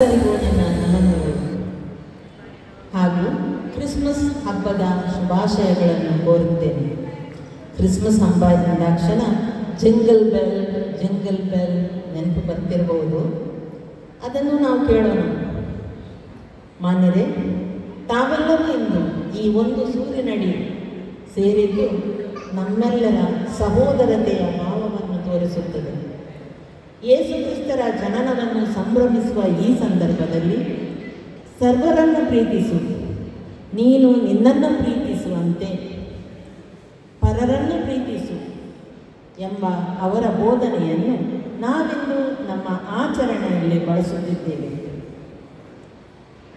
ಎಲ್ಲರಿಗೂ ನನ್ನ ನಮನಗಳು ಹಾಗೂ ಕ್ರಿಸ್ಮಸ್ ಹಬ್ಬದ ಶುಭಾಶಯಗಳನ್ನು ಕೋರುತ್ತೇನೆ. ಕ್ರಿಸ್ಮಸ್ ಹಬ್ಬ ಎಂದಾಕ್ಷಣ ಜಿಂಗಲ್ ಬೆಲ್ ನೆನಪು ಬರ್ತಿರಬಹುದು. ಅದನ್ನು ನಾವು ಕೇಳೋಣ. ಮಾನ್ಯರೇ, ತಾವೆಲ್ಲರೂ ಇಂದು ಈ ಒಂದು ಸೂರ್ಯನಡಿ ಸೇರಿದ್ದು ನಮ್ಮೆಲ್ಲರ ಸಹೋದರತೆಯ ಭಾವವನ್ನು ತೋರಿಸುತ್ತದೆ. ಯೇಸು ಕ್ರಿಸ್ತರ ಜನನವನ್ನು ಸಂಭ್ರಮಿಸುವ ಈ ಸಂದರ್ಭದಲ್ಲಿ ಸರ್ವರನ್ನು ಪ್ರೀತಿಸು, ನೀನು ನಿನ್ನನ್ನು ಪ್ರೀತಿಸುವಂತೆ ಪರರನ್ನು ಪ್ರೀತಿಸು ಎಂಬ ಅವರ ಬೋಧನೆಯನ್ನು ನಾವಿಂದು ನಮ್ಮ ಆಚರಣೆಯಲ್ಲಿ ಬಳಸುತ್ತಿದ್ದೇವೆ.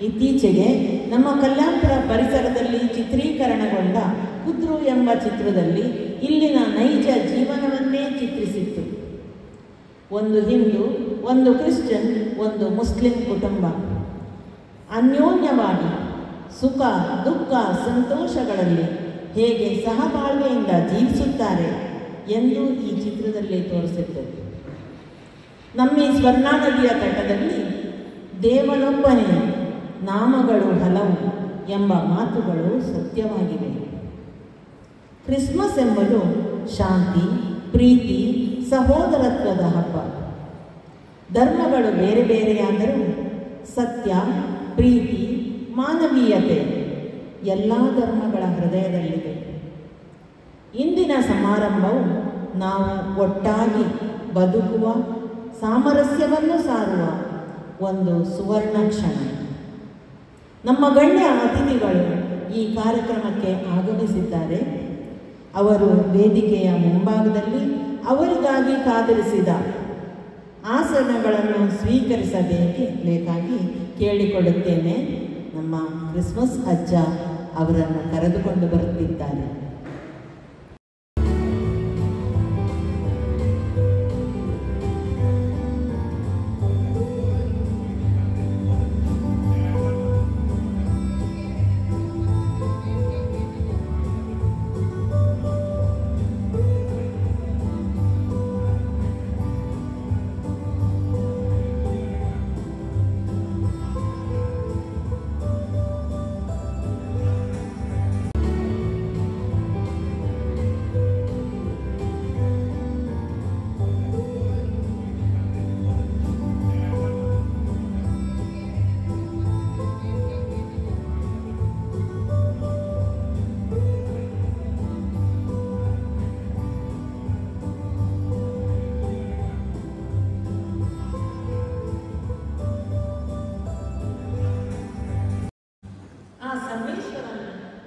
ಇತ್ತೀಚೆಗೆ ನಮ್ಮ ಕಲ್ಯಾಣಪುರ ಪರಿಸರದಲ್ಲಿ ಚಿತ್ರೀಕರಣಗೊಂಡ ಕುದ್ರು ಎಂಬ ಚಿತ್ರದಲ್ಲಿ ಇಲ್ಲಿನ ನೈಜ ಜೀವನವನ್ನೇ ಚಿತ್ರಿಸಿತ್ತು. ಒಂದು ಹಿಂದೂ, ಒಂದು ಕ್ರಿಶ್ಚಿಯನ್, ಒಂದು ಮುಸ್ಲಿಂ ಕುಟುಂಬ ಅನ್ಯೋನ್ಯವಾಗಿ ಸುಖ ದುಃಖ ಸಂತೋಷಗಳಲ್ಲಿ ಹೇಗೆ ಸಹಬಾಳ್ವೆಯಿಂದ ಜೀವಿಸುತ್ತಾರೆ ಎಂದು ಈ ಚಿತ್ರದಲ್ಲಿ ತೋರಿಸಿತ್ತು. ನಮ್ಮ ಈ ಸ್ವರ್ಣಾ ನದಿಯ ತಟದಲ್ಲಿ ದೇವನೊಬ್ಬನೇ, ನಾಮಗಳು ಹಲವು ಎಂಬ ಮಾತುಗಳು ಸತ್ಯವಾಗಿವೆ. ಕ್ರಿಸ್ಮಸ್ ಎಂಬುದು ಶಾಂತಿ, ಪ್ರೀತಿ, ಸಹೋದರತ್ವದ ಹಬ್ಬ. ಧರ್ಮಗಳು ಬೇರೆ ಬೇರೆಯಾದರೂ ಸತ್ಯ, ಪ್ರೀತಿ, ಮಾನವೀಯತೆ ಎಲ್ಲ ಧರ್ಮಗಳ ಹೃದಯದಲ್ಲಿದೆ. ಇಂದಿನ ಸಮಾರಂಭವು ನಾವು ಒಟ್ಟಾಗಿ ಬದುಕುವ, ಸಾಮರಸ್ಯವನ್ನು ಸಾರುವ ಒಂದು ಸುವರ್ಣ ಕ್ಷಣ. ನಮ್ಮ ಗಣ್ಯ ಅತಿಥಿಗಳು ಈ ಕಾರ್ಯಕ್ರಮಕ್ಕೆ ಆಗಮಿಸಿದ್ದಾರೆ. ಅವರು ವೇದಿಕೆಯ ಮುಂಭಾಗದಲ್ಲಿ ಅವರಿಗಾಗಿ ಕಾದಿರಿಸಿದ ಆಸನಗಳನ್ನು ಸ್ವೀಕರಿಸಬೇಕಾಗಿ ಕೇಳಿಕೊಳ್ಳುತ್ತೇನೆ. ನಮ್ಮ ಕ್ರಿಸ್ಮಸ್ ಅಜ್ಜ ಅವರನ್ನು ಕರೆದುಕೊಂಡು ಬರುತ್ತಿದ್ದಾರೆ.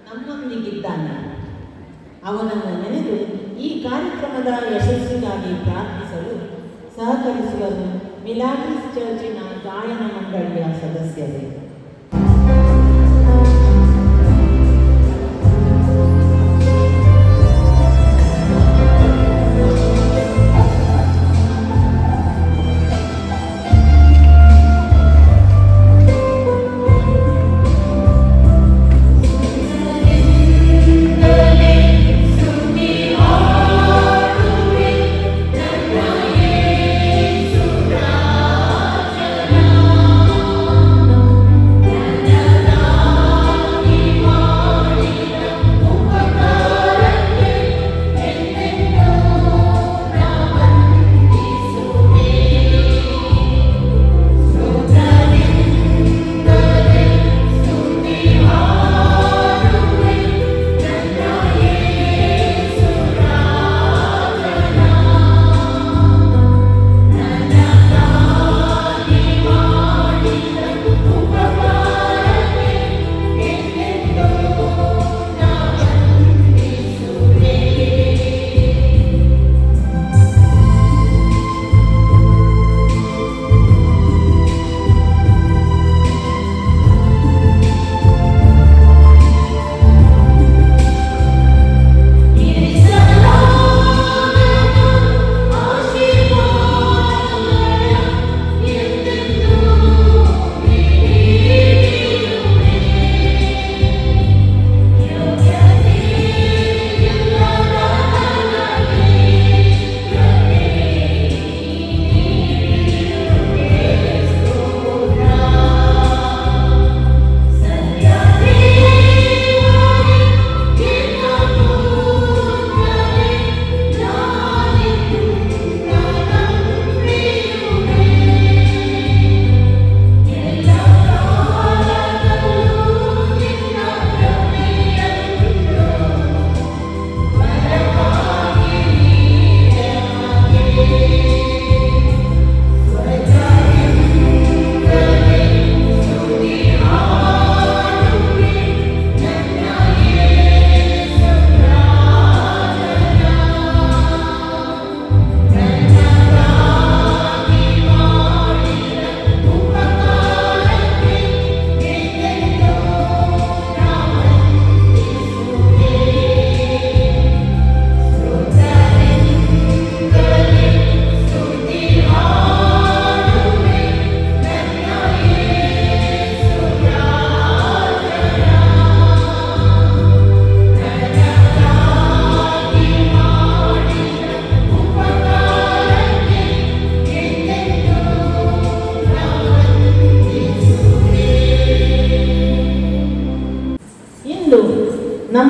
ನಮ್ಮೊಂದಿಗಿದ್ದಾನೆ. ಅವನನ್ನು ನೆನೆದು ಈ ಕಾರ್ಯಕ್ರಮದ ಯಶಸ್ಸಿಗಾಗಿ ಪ್ರಾರ್ಥಿಸಲು ಸಹಕರಿಸುವರು ಮಿಲಾಗ್ರಿಸ್ ಚರ್ಚಿನ ಗಾಯನ ಮಂಡಳಿಯ ಸದಸ್ಯರೇ.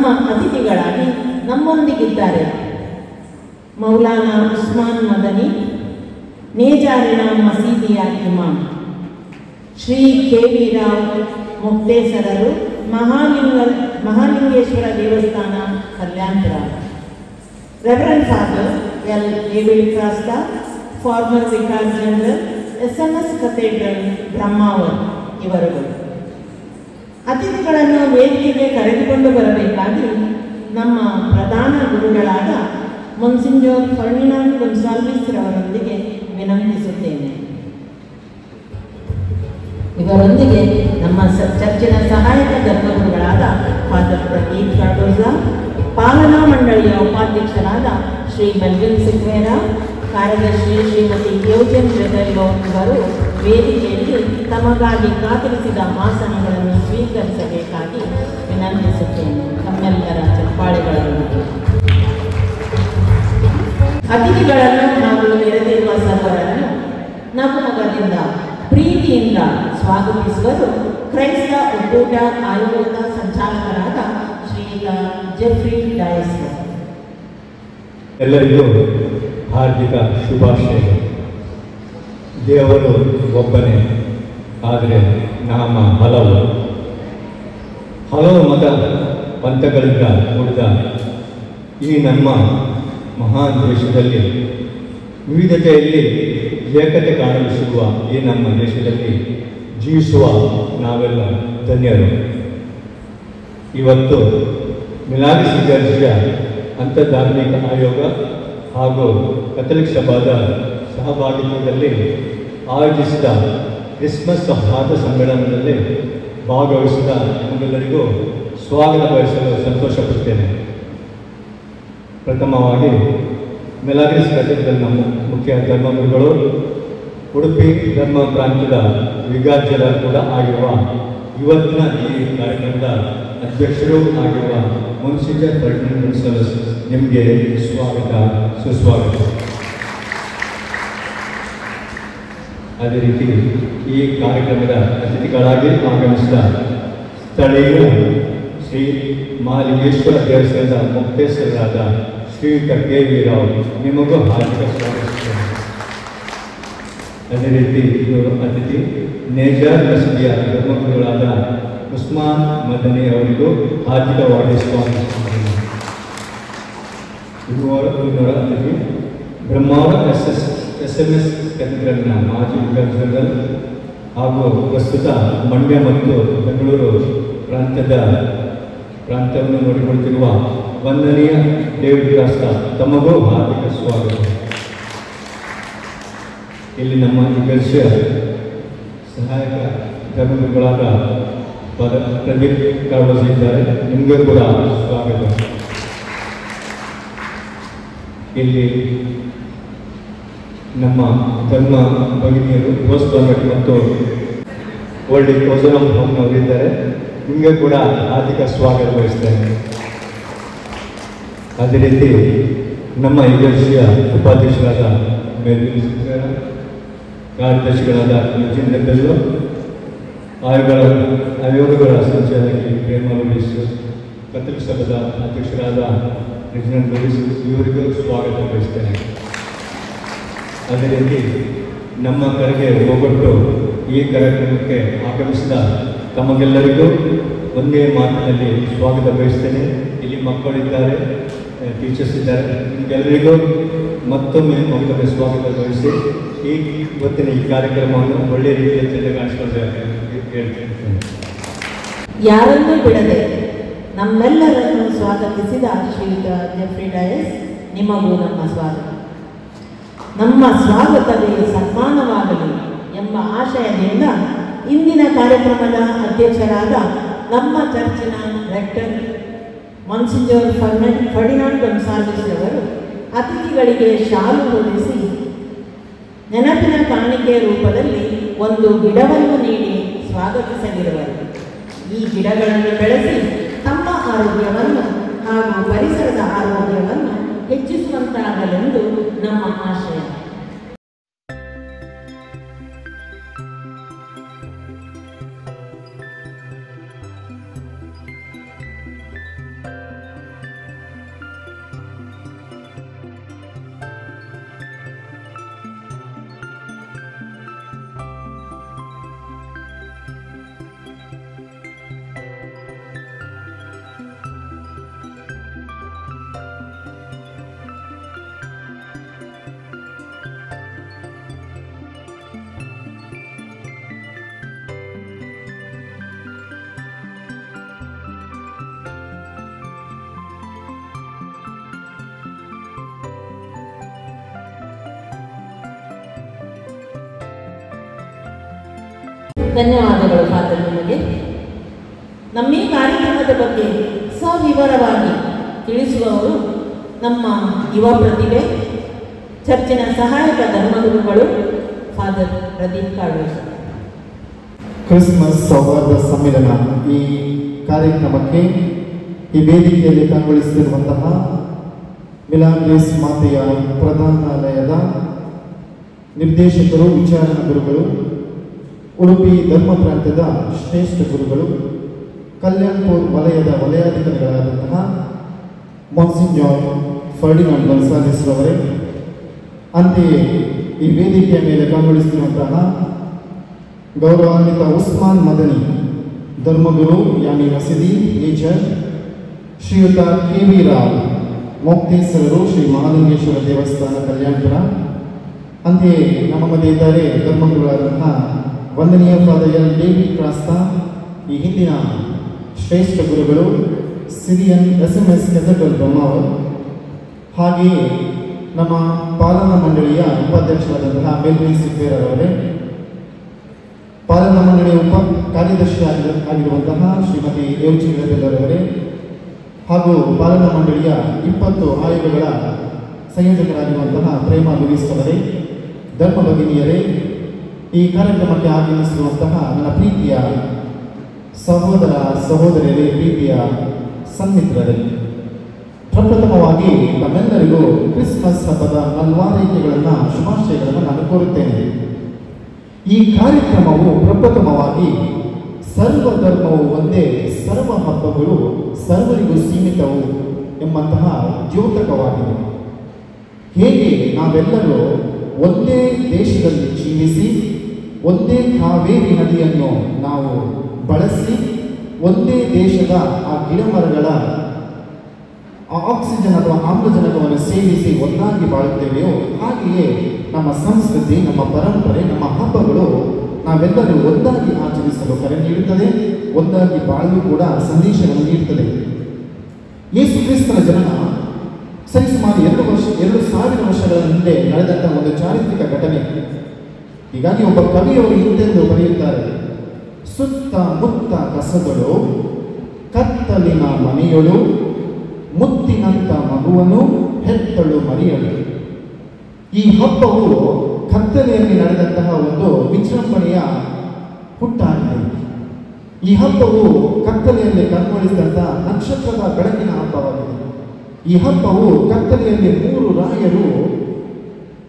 ನಮ್ಮ ಅತಿಥಿಗಳಾಗಿ ನಮ್ಮೊಂದಿಗಿದ್ದಾರೆ ಮೌಲಾನಾ ಉಸ್ಮಾನ್ ಮದನಿ, ನೇಜಾರಿನ ಮಸೀದಿಯ ಇಮಾಮ್, ಶ್ರೀ ಕೆ ವಿ ರಾವ್ ಮುಕ್ತೇಸರರು, ಮಹಾಲಿಂಗೇಶ್ವರ ದೇವಸ್ಥಾನ Kalyanpur, reverend father L David Crasta, former vicar general, SMS cathedral Brahmavar ಇವರುಗಳು. ಅತಿಥಿಗಳನ್ನು ವೇದಿಕೆಗೆ ಕರೆದುಕೊಂಡು ಬರಬೇಕಾಗಿ ನಮ್ಮ ಪ್ರಧಾನ ಗುರುಗಳಾದ ಮೊನ್ಸಿಂಜೋರ್ ಫರ್ಡಿನಾಂಡ್ ಗೊನ್ಸಾಲ್ವಿಸ್ ರವರೊಂದಿಗೆ ವಿನಂತಿಸುತ್ತೇನೆ. ಇವರೊಂದಿಗೆ ನಮ್ಮ ಚರ್ಚಿನ ಸಹಾಯಕ ಧರ್ಮಗುರುಗಳಾದ ಫಾದರ್ ಪ್ರದೀಪ್ ಕಾರ್ಡೋಜಾ, ಪಾಲನಾ ಮಂಡಳಿಯ ಉಪಾಧ್ಯಕ್ಷರಾದ ಶ್ರೀ ಮೆಲ್ವಿನ್ ಸಿಕ್ವೇರಾ, ಕಾರ್ಯದರ್ಶಿ ಶ್ರೀಮತಿ ಯೋಜನ್ ಜೊತೆಲೋ ಇವರು ವೇದಿಕೆಯಲ್ಲಿ ತಮಗಾಗಿ ಕಾತರಿಸಿದ ಆಸನಗಳನ್ನು ಸ್ವೀಕರಿಸಬೇಕಾಗಿ ವಿನಂತಿಸುತ್ತೇನೆ. ತಮ್ಮೆಲ್ಲರ ಚಪ್ಪಾಳೆಗಳನ್ನು. ಅತಿಥಿಗಳನ್ನು ಹಾಗೂ ನೆರೆದಿರುವ ಸರ್ವರನ್ನು ನಗುಮೊಗದಿಂದ ಪ್ರೀತಿಯಿಂದ ಸ್ವಾಗತಿಸುವರು ಕ್ರೈಸ್ತ ಒಕ್ಕೂಟ ಆಯೋಗದ ಸಂಚಾಲಕರಾದ ಶ್ರೀಯುತ ಜೆಫ್ರಿ ಡಯಸ್. ಎಲ್ಲರಿಗೂ ಹಾರ್ದಿಕ ಶುಭಾಶಯಗಳು. ದೇವರು ಒಬ್ಬನೇ, ಆದರೆ ನಾಮ ಹಲವು ಮತ ಪಂಥಗಳಿಂದ ಕೂಡಿದ ಈ ನಮ್ಮ ಮಹಾನ್ ದೇಶದಲ್ಲಿ, ವಿವಿಧತೆಯಲ್ಲಿ ಏಕತೆ ಕಾಣಲು ಸಿಗುವ ಈ ನಮ್ಮ ದೇಶದಲ್ಲಿ ಜೀವಿಸುವ ನಾವೆಲ್ಲ ಧನ್ಯರು. ಇವತ್ತು ಮಿಲಾದಿ ಸಿಗರ್ಜಿಯ ಅಂತರ್ಧಾರ್ಮಿಕ ಆಯೋಗ ಹಾಗೂ ಕಥಲಿಕ್ ಸಭಾದ ಸಹಭಾಗಿತ್ವದಲ್ಲಿ ಆಯೋಜಿಸಿದ ಕ್ರಿಸ್ಮಸ್ ಸೌಹಾರ್ದ ಸಮ್ಮೇಳನದಲ್ಲಿ ಭಾಗವಹಿಸಿದ ನಿಮ್ಮೆಲ್ಲರಿಗೂ ಸ್ವಾಗತ ಬಯಸಲು ಸಂತೋಷಪಡುತ್ತೇನೆ. ಪ್ರಥಮವಾಗಿ ಮೆಲಾಗ್ರಿಸ್ ಕಥೆಡ್ರಲ್ ನಮ್ಮ ಮುಖ್ಯ ಧರ್ಮಗುರುಗಳು, ಉಡುಪಿ ಧರ್ಮ ಪ್ರಾಂತ್ಯದ ವಿಗಾರ್ಜರ ಕೂಡ ಆಗಿರುವ, ಇವತ್ತಿನ ಈ ಕಾರ್ಯಕ್ರಮದ ಅಧ್ಯಕ್ಷರೂ ಆಗಿರುವ ಮೊನ್ಸಿಂಜರ್ ಫರ್ಡಿನಾಂಡ್ ಗೊನ್ಸಾಲ್ವಿಸ್ ನಿಮಗೆ ಸ್ವಾಗತ, ಸುಸ್ವಾಗತ. ಅದೇ ರೀತಿ ಈ ಕಾರ್ಯಕ್ರಮದ ಅತಿಥಿಗಳಾಗಿ ಆಗಮಿಸಿದ ಸ್ಥಳೀಯ ಶ್ರೀ ಮಹಾಲಿಂಗೇಶ್ವರ ದೇವಸ್ಥಾನದ ಮುಕ್ತೇಶ್ವರರಾದ ಶ್ರೀಯುತ ಕೆ ವಿ ರಾವ್ ನಿಮಗೂ ಹಾರ್ದಿಕ ಸ್ವಾಗತಿಸುತ್ತೇನೆ. ಅದೇ ರೀತಿ ಇವರು ಅತಿಥಿ ನೇಜಾರ್ ಮಸೀದಿಯ ಧರ್ಮಗುರುಗಳಾದ ಉಸ್ಮಾನ್ ಮದನಿ ಅವರಿಗೂ ಹಾರ್ದಿಕವಾಗಿ ಸ್ವಾಗತಿಸುತ್ತೇನೆ. ಇವರ ಅತಿಥಿ ಬ್ರಹ್ಮಾವರ SMS ಕಥೆಡ್ರಲ್ನ ಮಾಜಿ ವಿಕಾರ್ ಜನರಲ್ ಹಾಗೂ ಪ್ರಸ್ತುತ ಮಂಡ್ಯ ಮತ್ತು ಬೆಂಗಳೂರು ಪ್ರಾಂತ್ಯವನ್ನು ನೋಡಿಕೊಳ್ಳುತ್ತಿರುವ ವಂದನೀಯ ಡೇವಿಡ್ ಕ್ರಾಸ್ಟಾ, ತಮಗೂ ಹಾರ್ದಿಕ ಸ್ವಾಗತ. ಇಲ್ಲಿ ನಮ್ಮ ವಿಗರ್ಜಿಯ ಸಹಾಯಕ ಧರ್ಮಗುರುಗಳಾದ ಪ್ರದೀಪ್ ಕಾರ್ಡೋಜಾ ಇದ್ದಾರೆ, ನಿಮಗೂ ಕೂಡ ಸ್ವಾಗತ. ಇಲ್ಲಿ ನಮ್ಮ ಧರ್ಮ ಭಗಿನಿಯರು ರೋಸ್ ಕಾನ್ವೆಂಟ್ ಮತ್ತು ಓಲ್ಡ್ ಓಜೋನಮ್ ಹೋಮ್ನವರಿದ್ದಾರೆ, ನಿಮಗೆ ಕೂಡ ಹಾರ್ದಿಕ ಸ್ವಾಗತ ಬಯಸ್ತೇನೆ. ಅದೇ ರೀತಿ ನಮ್ಮ ವಿಗರ್ಜಿಯ ಉಪಾಧ್ಯಕ್ಷರಾದ ಮೆಲ್ವಿನ್ ಸಿಕ್ವೇರಾ, ಕಾರ್ಯದರ್ಶಿಗಳಾದ ಯೋಜನ್ ಜೊತೆಲೋ, ಆಯೋಗಗಳ ಸಂಚಾಲಕಿ ಪ್ರೇಮ ಲೂಯಿಸ್, ಕಥಲಿಕ್ ಸಭಾದ ಅಧ್ಯಕ್ಷರಾದ ರೆಜಿನಾಲ್ಡ್ ಲೂಯಿಸ್, ಇವರಿಗೂ ಸ್ವಾಗತ ಬಯಸ್ತೇನೆ. ಅದೇ ರೀತಿ ನಮ್ಮ ಕರೆಗೆ ಹೋಗೊಟ್ಟು ಈ ಕಾರ್ಯಕ್ರಮಕ್ಕೆ ಆಗಮಿಸಿದ ತಮಗೆಲ್ಲರಿಗೂ ಒಂದೇ ಮಾತಿನಲ್ಲಿ ಸ್ವಾಗತ ಬಯಸ್ತೇನೆ. ಇಲ್ಲಿ ಮಕ್ಕಳಿದ್ದಾರೆ, ಟೀಚರ್ಸ್ ಇದ್ದಾರೆ, ನಿಮಗೆಲ್ಲರಿಗೂ ಮತ್ತೊಮ್ಮೆ ಮಕ್ಕಳಿಗೆ ಸ್ವಾಗತ ಬಯಸಿ ಇವತ್ತಿನ ಈ ಕಾರ್ಯಕ್ರಮವನ್ನು ಒಳ್ಳೆಯ ರೀತಿಯಲ್ಲಿ ತೆರೆಗಾಣಿಸಿಕೊಂಡು ಹೇಳ್ತೇನೆ. ಯಾರನ್ನೂ ಬಿಡದೆ ನಮ್ಮೆಲ್ಲರನ್ನು ಸ್ವಾಗತಿಸಿದ ಶ್ರೀಯುತ ಜೆಫ್ರಿ ಡಯಸ್, ನಿಮಗೂ ನಮ್ಮ ಸ್ವಾಗತ. ನಮ್ಮ ಸ್ವಾಗತವೇ ಸನ್ಮಾನವಾಗಲಿ ಎಂಬ ಆಶಯದಿಂದ ಇಂದಿನ ಕಾರ್ಯಕ್ರಮದ ಅಧ್ಯಕ್ಷರಾದ ನಮ್ಮ ಚರ್ಚಿನ ರೆಕ್ಟರ್ ಮೊನ್ಸಿಂಜೋರ್ ಫರ್ಡಿನಾಂಡ್ ಗೊನ್ಸಾಲ್ವಿಸ್ ಅವರು ಅತಿಥಿಗಳಿಗೆ ಶಾಲು ಹೊದಿಸಿ ನೆನಪಿನ ಕಾಣಿಕೆ ರೂಪದಲ್ಲಿ ಒಂದು ಗಿಡವನ್ನು ನೀಡಿ ಸ್ವಾಗತಿಸಲಿರುವರು. ಈ ಗಿಡಗಳನ್ನು ಬೆಳೆಸಿ ತಮ್ಮ ಆರೋಗ್ಯವನ್ನು ಹಾಗೂ ಪರಿಸರದ ಆರೋಗ್ಯವನ್ನು ಹೆಚ್ಚಿಸುವಂತಾಗಲೆಂದು ನಮ್ಮ ಆಶಯ. ಧನ್ಯವಾದಗಳು ಫಾದರ್ ನಿಮಗೆ. ನಮ್ಮ ಈ ಕಾರ್ಯಕ್ರಮದ ಬಗ್ಗೆ ಸವಿವರವಾಗಿ ತಿಳಿಸುವವರು ನಮ್ಮ ಯುವ ಪ್ರತಿಭೆ, ಚರ್ಚಿನ ಸಹಾಯಕ ಧರ್ಮಗುರುಗಳು ಫಾದರ್ ಪ್ರದೀಪ್ ಕಾಡು. ಕ್ರಿಸ್ಮಸ್ ಸೌಹಾರ್ದ ಸಮ್ಮೇಳನ ಈ ಕಾರ್ಯಕ್ರಮಕ್ಕೆ ಈ ವೇದಿಕೆಯಲ್ಲಿ ಕಂಗೊಳಿಸುತ್ತಿರುವಂತಹ ಮಿಲಾಗ್ರೇಸ್ ಮಾತೆಯ ಪ್ರಧಾನಾಲಯದ ನಿರ್ದೇಶಕರು, ವಿಚಾರಣಾ ಗುರುಗಳು, ಉಡುಪಿ ಧರ್ಮ ಪ್ರಾಂತ್ಯದ ಶ್ರೇಷ್ಠ ಗುರುಗಳು, ಕಲ್ಯಾಣ್ಪುರ್ ವಲಯದ ವಲಯಾಧಿಕಾರಿಗಳಾದಂತಹ ಮೊನ್ಸಿಂಜಾರ್ ಫರ್ಡಿನಾಂಡ್ ಗೋನ್ಸಾಲೆಸ್ ರವರೇ, ಅಂತೆಯೇ ಈ ವೇದಿಕೆಯ ಮೇಲೆ ಕಂಗೊಳಿಸುತ್ತಿರುವಂತಹ ಗೌರವಾನ್ವಿತ ಉಸ್ಮಾನ್ ಮದನಿ ಧರ್ಮಗುರು ಯಾನಿ ಮಸೀದಿ ನೇಚರ್, ಶ್ರೀಯುತ ಕೆ.ವಿ. ರಾವ್ ಮೊಕ್ತೇಸರರು, ಶ್ರೀ ಮಹಾಲಿಂಗೇಶ್ವರ ದೇವಸ್ಥಾನ ಕಲ್ಯಾಣಪುರ, ಅಂತೆಯೇ ನಮ್ಮ ಮಧ್ಯೆ ಇದ್ದಾರೆ ಧರ್ಮಗುರುಗಳಾದಂತಹ ವಂದನೀಯ ಫಾದರ್ ಎಲ್ ಡೇವಿಡ್ ಕ್ರಾಸ್ತಾ, ಈ ಹಿಂದಿನ ಶ್ರೇಷ್ಠ ಗುರುಗಳು ಸಿರಿಯನ್ SMS ಕೆಥೆಡ್ರಲ್ ಬ್ರಹ್ಮಾವರ್, ಹಾಗೆಯೇ ನಮ್ಮ ಪಾಲನಾ ಮಂಡಳಿಯ ಉಪಾಧ್ಯಕ್ಷರಾದಂತಹ ಮೆಲ್ವಿನ್ ಸಿದ್ದೇರರ್ ಅವರೇ, ಪಾಲನಾ ಮಂಡಳಿಯ ಉಪ ಕಾರ್ಯದರ್ಶಿ ಆಗಿರುವಂತಹ ಶ್ರೀಮತಿ ಎವ್ಜಿ ರವರೇ, ಹಾಗೂ ಪಾಲನಾ ಮಂಡಳಿಯ 20 ಆಯೋಗಗಳ ಸಂಯೋಜಕರಾಗಿರುವಂತಹ ಪ್ರೇಮ ಲೂಯಿಸ್ ಅವರೇ, ಧರ್ಮ ಭಗಿನಿಯರೇ, ಈ ಕಾರ್ಯಕ್ರಮಕ್ಕೆ ಆಗಮಿಸಿರುವಂತಹ ನನ್ನ ಪ್ರೀತಿಯ ಸಹೋದರ ಸಹೋದರಿಯರೇ, ಪ್ರೀತಿಯ ಸನ್ಮಿತ್ರರೇ, ಪ್ರಪ್ರಥಮವಾಗಿ ನಮ್ಮೆಲ್ಲರಿಗೂ ಕ್ರಿಸ್ಮಸ್ ಹಬ್ಬದ ಹಲವಾರೈಕೆಗಳನ್ನು, ಶುಭಾಶಯಗಳನ್ನು ನಾನು ಕೋರುತ್ತೇನೆ. ಈ ಕಾರ್ಯಕ್ರಮವು ಪ್ರಪ್ರಥಮವಾಗಿ ಸರ್ವಧರ್ಮವು ಒಂದೇ, ಸರ್ವ ಹಬ್ಬಗಳು ಸರ್ವರಿಗೂ ಸೀಮಿತವು ಎಂಬಂತಹ ದ್ಯೋತಕವಾಗಿದೆ. ಹೇಗೆ ನಾವೆಲ್ಲರೂ ಒಂದೇ ದೇಶದಲ್ಲಿ ಜೀವಿಸಿ, ಒಂದೇ ಕಾವೇರಿ ನದಿಯನ್ನು ನಾವು ಬಳಸಿ, ಒಂದೇ ದೇಶದ ಆ ಗಿಡಮರಗಳ ಆಕ್ಸಿಜನ್ ಅಥವಾ ಆಮ್ಲಜನಕವನ್ನು ಸೇವಿಸಿ ಒಂದಾಗಿ ಬಾಳುತ್ತೇವೆಯೋ, ಹಾಗೆಯೇ ನಮ್ಮ ಸಂಸ್ಕೃತಿ, ನಮ್ಮ ಪರಂಪರೆ, ನಮ್ಮ ಹಬ್ಬಗಳು ನಾವೆಲ್ಲರೂ ಒಂದಾಗಿ ಆಚರಿಸಲು ಕರೆ ನೀಡುತ್ತದೆ, ಒಂದಾಗಿ ಬಾಳಲು ಕೂಡ ಸಂದೇಶವನ್ನು ನೀಡುತ್ತದೆ. ಯೇಸು ಕ್ರಿಸ್ತನ ಜನನ ಸರಿಸುಮಾರು 2000 ವರ್ಷಗಳ ಹಿಂದೆ ನಡೆದಂತಹ ಒಂದು ಚಾರಿತ್ರಿಕ ಘಟನೆ. ಹೀಗಾಗಿ ಒಬ್ಬ ಕವಿಯವರು ಇಂತೆಂದು ಬರೆಯುತ್ತಾರೆ: ಸುತ್ತ ಮುತ್ತ ಕಸಗಳು, ಕತ್ತಲಿನ ಮನೆಯೊಳು, ಮುತ್ತಿನಂತ ಮಗುವನು ಹೆತ್ತಳು ಮರಿಯಳು. ಈ ಹಬ್ಬವು ಕತ್ತಲೆಯಲ್ಲಿ ನಡೆದಂತಹ ಒಂದು ವಿಜೃಂಭಣೆಯ ಹುಟ್ಟಾಗಿದೆ. ಈ ಹಬ್ಬವು ಕತ್ತಲೆಯಲ್ಲಿ ಕಂಗೊಳಿಸಿದಂತಹ ನಕ್ಷತ್ರದ ಬೆಳಕಿನ ಹಬ್ಬವಾಗಿದೆ. ಈ ಹಬ್ಬವು ಕತ್ತಲೆಯಲ್ಲಿ 3 ರಾಯರು